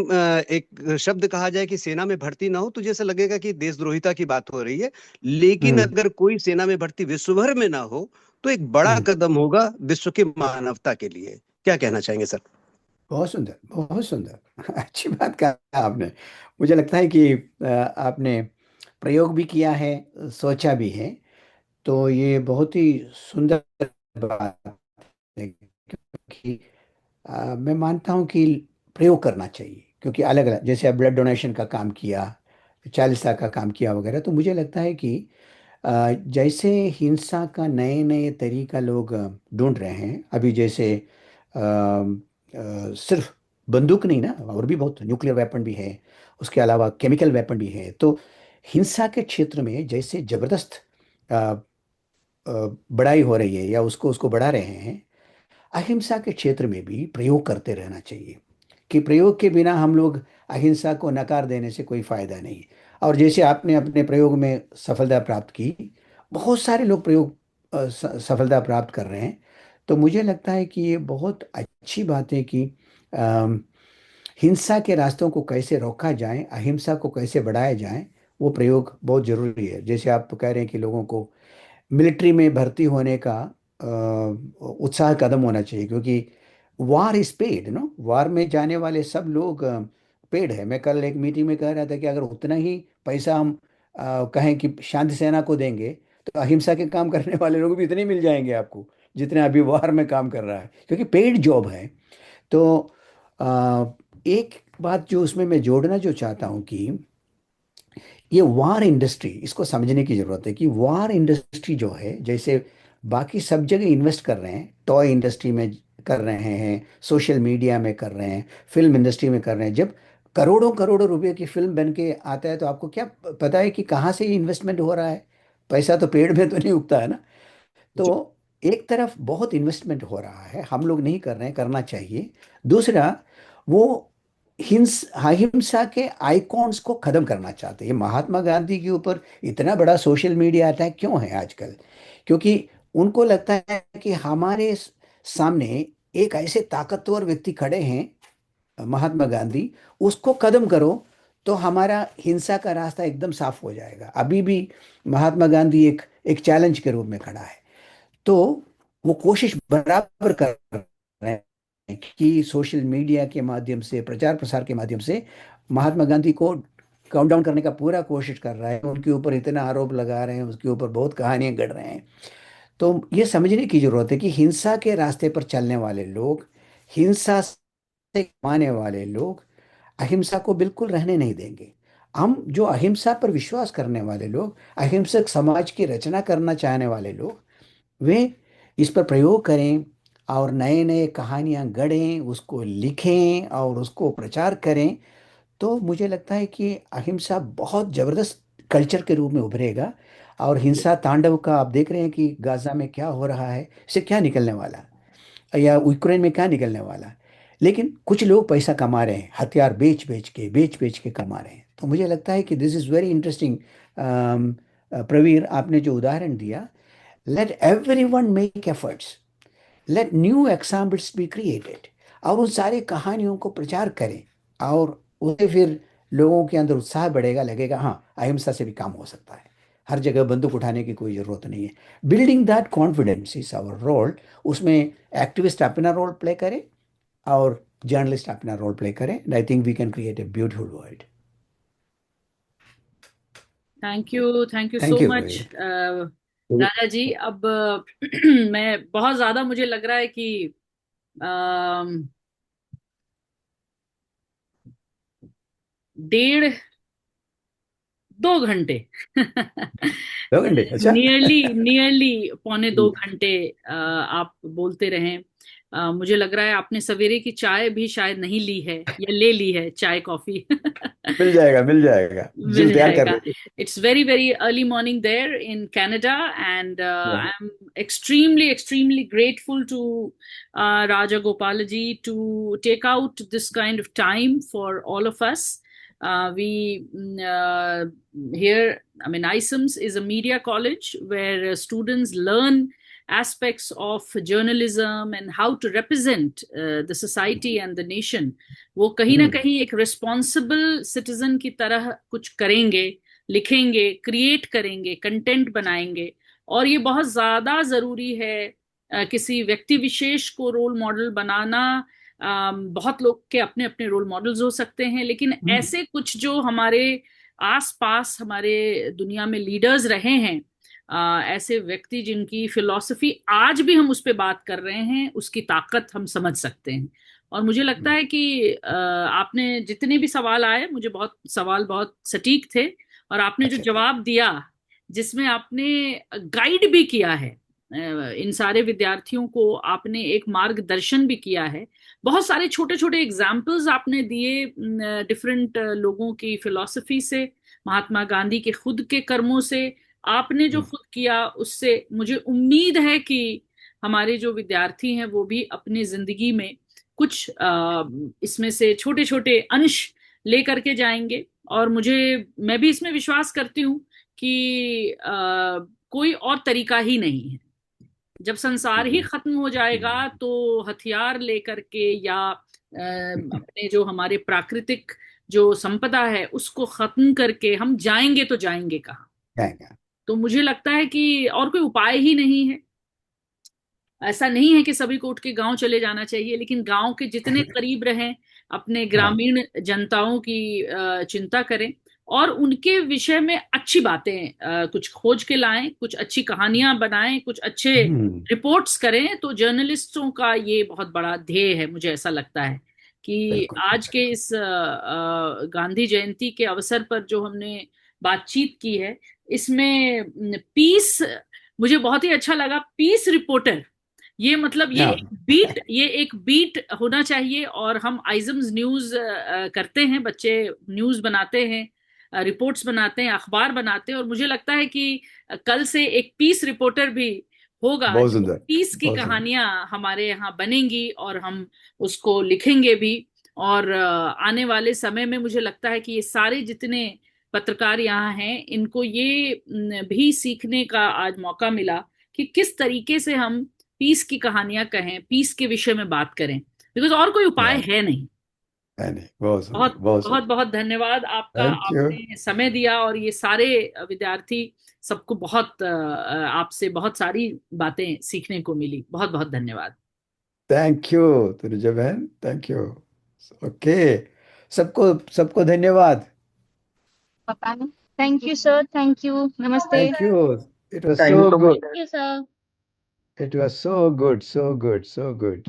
[SPEAKER 8] एक शब्द कहा जाए कि सेना में भर्ती ना हो, तो जैसा लगेगा कि देशद्रोहिता की बात हो रही है। लेकिन
[SPEAKER 1] हम्म।
[SPEAKER 8] अगर कोई सेना में भर्ती विश्व भर में ना हो, तो एक बड़ा
[SPEAKER 1] हम्म।
[SPEAKER 8] कदम होगा विश्व की मानवता के लिए। क्या कहना चाहेंगे सर?
[SPEAKER 1] बहुत सुंदर, बहुत सुंदर। अच्छी बात कहा आपने। मुझे लगता है कि आपने प्रयोग भी किया है, सोचा भी है। तो ये बहुत ही सुंदर बात है। क्योंकि मैं मानता हूँ कि प्रयोग करना चाहिए, क्योंकि अलग अलग, जैसे आप ब्लड डोनेशन का काम किया, चालीसा का काम किया वगैरह, तो मुझे लगता है कि जैसे हिंसा का नए नए तरीका लोग ढूंढ रहे हैं अभी, जैसे सिर्फ बंदूक नहीं ना, और भी बहुत, न्यूक्लियर वेपन भी है, उसके अलावा केमिकल वेपन भी है। तो हिंसा के क्षेत्र में जैसे जबरदस्त बढ़ाई हो रही है या उसको उसको बढ़ा रहे हैं, अहिंसा के क्षेत्र में भी प्रयोग करते रहना चाहिए। कि प्रयोग के बिना हम लोग अहिंसा को नकार देने से कोई फायदा नहीं। और जैसे आपने अपने प्रयोग में सफलता प्राप्त की, बहुत सारे लोग प्रयोग सफलता प्राप्त कर रहे हैं। तो मुझे लगता है कि ये बहुत अच्छी बात है कि अम, हिंसा के रास्तों को कैसे रोका जाए, अहिंसा को कैसे बढ़ाया जाए, वो प्रयोग बहुत जरूरी है। जैसे आप कह रहे हैं कि लोगों को मिलिट्री में भर्ती होने का उत्साह कदम होना चाहिए, क्योंकि वार इज पेड, नो, वार में जाने वाले सब लोग पेड है। मैं कल एक मीटिंग में कह रहा था कि अगर उतना ही पैसा हम कहें कि शांति सेना को देंगे, तो अहिंसा के काम करने वाले लोग भी इतने मिल जाएंगे आपको, जितने अभी वार में काम कर रहा है, क्योंकि पेड जॉब है। तो अ, एक बात जो उसमें मैं जोड़ना जो चाहता हूँ कि ये वार इंडस्ट्री, इसको समझने की जरूरत है कि वार इंडस्ट्री जो है, जैसे बाकी सब जगह इन्वेस्ट कर रहे हैं, टॉय इंडस्ट्री में कर रहे हैं, सोशल मीडिया में कर रहे हैं, फिल्म इंडस्ट्री में कर रहे हैं, जब करोड़ों करोड़ों रुपए की फिल्म बन के आता है तो आपको क्या पता है कि कहाँ से ये इन्वेस्टमेंट हो रहा है? पैसा तो पेड़ में तो नहीं उगता है ना। तो
[SPEAKER 8] जी।
[SPEAKER 1] एक तरफ बहुत इन्वेस्टमेंट हो रहा है, हम लोग नहीं कर रहे हैं, करना चाहिए। दूसरा, वो अहिंसा के आइकॉन्स को खत्म करना चाहते हैं। ये महात्मा गांधी के ऊपर इतना बड़ा सोशल मीडिया अटैक क्यों है आजकल? क्योंकि उनको लगता है कि हमारे सामने एक ऐसे ताकतवर व्यक्ति खड़े हैं, महात्मा गांधी, उसको खत्म करो तो हमारा हिंसा का रास्ता एकदम साफ हो जाएगा। अभी भी महात्मा गांधी एक एक चैलेंज के रूप में खड़ा है। तो वो कोशिश बराबर कर रहे हैं कि सोशल मीडिया के माध्यम से, प्रचार प्रसार के माध्यम से महात्मा गांधी को काउंट डाउन करने का पूरा कोशिश कर रहा है, उनके ऊपर इतना आरोप लगा रहे हैं, उसके ऊपर बहुत कहानियां गढ़ रहे हैं। तो ये समझने की जरूरत है कि हिंसा के रास्ते पर चलने वाले लोग, हिंसा से कमाने वाले लोग अहिंसा को बिल्कुल रहने नहीं देंगे। हम जो अहिंसा पर विश्वास करने वाले लोग, अहिंसक समाज की रचना करना चाहने वाले लोग, वे इस पर प्रयोग करें और नए नए कहानियां गढ़ें, उसको लिखें और उसको प्रचार करें। तो मुझे लगता है कि अहिंसा बहुत जबरदस्त कल्चर के रूप में उभरेगा। और हिंसा तांडव का आप देख रहे हैं कि गाजा में क्या हो रहा है, इससे क्या निकलने वाला है, या यूक्रेन में क्या निकलने वाला है। लेकिन कुछ लोग पैसा कमा रहे हैं, हथियार बेच बेच के कमा रहे हैं। तो मुझे लगता है कि this is very interesting. Praveer, आपने जो उदाहरण दिया, let everyone make efforts, let new examples be created, और उन सारी कहानियों को प्रचार करें, और उससे फिर लोगों के अंदर उत्साह बढ़ेगा, लगेगा हाँ अहिंसा से भी काम हो सकता है, हर जगह बंदूक उठाने की कोई ज़रूरत नहीं है। Building that confidence is our role. उसमें एक्टिविस्ट अपना रोल प्ले करें और जर्नलिस्ट अपना रोल प्ले करें, and I think we can create a beautiful world.
[SPEAKER 2] Thank you so
[SPEAKER 1] thank you
[SPEAKER 2] much
[SPEAKER 1] Pravir.
[SPEAKER 2] Raja ji. अब मैं बहुत ज्यादा, मुझे लग रहा है कि अम, 1.5-2 घंटे
[SPEAKER 1] दो घंटे, अच्छा।
[SPEAKER 2] नियरली पौने 2 घंटे आप बोलते रहें। मुझे लग रहा है आपने सवेरे की चाय भी शायद नहीं ली है, या ले ली है चाय कॉफी।
[SPEAKER 1] मिल जाएगा, मिल जाएगा, जिम
[SPEAKER 2] मिल
[SPEAKER 1] तैयार कर
[SPEAKER 2] जाएगा।
[SPEAKER 1] रहे
[SPEAKER 2] It's very, very early morning there in Canada, and
[SPEAKER 1] हैं।
[SPEAKER 2] I'm extremely grateful to Raja Gopalaji to take out this kind of time for all of us. Here, I mean, ISEMS is a media college where students learn aspects of journalism and how to represent the society and the nation. वो कहीं ना कहीं एक responsible citizen की तरह कुछ करेंगे, लिखेंगे, क्रिएट करेंगे, कंटेंट बनाएंगे। और ये बहुत ज्यादा जरूरी है। किसी व्यक्ति विशेष को रोल मॉडल बनाना, बहुत लोग के अपने अपने रोल मॉडल्स हो सकते हैं, लेकिन ऐसे कुछ जो हमारे आसपास हमारे दुनिया में लीडर्स रहे हैं, ऐसे व्यक्ति जिनकी फिलॉसफी आज भी हम उस पर बात कर रहे हैं, उसकी ताकत हम समझ सकते हैं। और मुझे लगता है कि आपने जितने भी सवाल आए, मुझे बहुत सटीक थे। और आपने जो
[SPEAKER 1] अच्छा,
[SPEAKER 2] जवाब दिया, जिसमें आपने गाइड भी किया है इन सारे विद्यार्थियों को, आपने एक मार्गदर्शन भी किया है, बहुत सारे छोटे छोटे एग्जाम्पल्स आपने दिए डिफरेंट लोगों की फिलॉसफी से, महात्मा गांधी के खुद के कर्मों से, आपने जो खुद किया उससे। मुझे उम्मीद है कि हमारे जो विद्यार्थी हैं वो भी अपनी जिंदगी में कुछ इसमें से छोटे छोटे अंश लेकर के जाएंगे। और मैं भी इसमें विश्वास करती हूँ कि कोई और तरीका ही नहीं है। जब संसार ही खत्म हो जाएगा तो हथियार लेकर के, या अपने जो हमारे प्राकृतिक जो संपदा है उसको खत्म करके हम जाएंगे तो जाएंगे कहाँ?
[SPEAKER 1] जाएगा।
[SPEAKER 2] तो मुझे लगता है कि और कोई उपाय ही नहीं है। ऐसा नहीं है कि सभी को उठ के गांव चले जाना चाहिए, लेकिन गांव के जितने करीब रहें, अपने
[SPEAKER 1] हाँ,
[SPEAKER 2] ग्रामीण जनताओं की चिंता करें, और उनके विषय में अच्छी बातें कुछ खोज के लाएं, कुछ अच्छी कहानियां बनाएं, कुछ अच्छे रिपोर्ट्स करें। तो जर्नलिस्टों का ये बहुत बड़ा ध्येय है, मुझे ऐसा लगता है कि
[SPEAKER 1] बिल्कुल।
[SPEAKER 2] आज के इस गांधी जयंती के अवसर पर जो हमने बातचीत की है, इसमें पीस मुझे बहुत ही अच्छा लगा। पीस रिपोर्टर, ये मतलब ये एक बीट होना चाहिए। और हम आइजम्स न्यूज करते हैं, बच्चे न्यूज बनाते हैं, रिपोर्ट्स बनाते हैं, अखबार बनाते हैं, और मुझे लगता है कि कल से एक पीस रिपोर्टर भी होगा,
[SPEAKER 1] बहुत
[SPEAKER 2] जो
[SPEAKER 1] सुंदर,
[SPEAKER 2] पीस की
[SPEAKER 1] बहुत सुंदर।
[SPEAKER 2] कहानियां हमारे यहाँ बनेंगी और हम उसको लिखेंगे भी। और आने वाले समय में मुझे लगता है कि ये सारे जितने पत्रकार यहाँ हैं, इनको ये भी सीखने का आज मौका मिला कि किस तरीके से हम पीस की कहानियां कहें, पीस के विषय में बात करें, बिकॉज और कोई उपाय है नहीं।
[SPEAKER 1] नहीं, बहुत सुंदर,
[SPEAKER 2] बहुत
[SPEAKER 1] बहुत
[SPEAKER 2] बहुत
[SPEAKER 1] सुंदर।
[SPEAKER 2] बहुत धन्यवाद आपका,
[SPEAKER 1] थैंक यू।
[SPEAKER 2] आपने समय दिया, और ये सारे विद्यार्थी सबको बहुत आपसे बहुत सारी बातें सीखने को मिली। बहुत बहुत धन्यवाद।
[SPEAKER 1] थैंक यू तनुजा बहन, थैंक यू। ओके, सबको सबको धन्यवाद।
[SPEAKER 3] पता नहीं। Thank you, sir. Thank you. Namaste.
[SPEAKER 1] Thank you, it was
[SPEAKER 6] Thank you
[SPEAKER 1] so
[SPEAKER 6] so much.
[SPEAKER 1] Good,
[SPEAKER 3] Thank you, sir.
[SPEAKER 1] It was so good, so good, so good.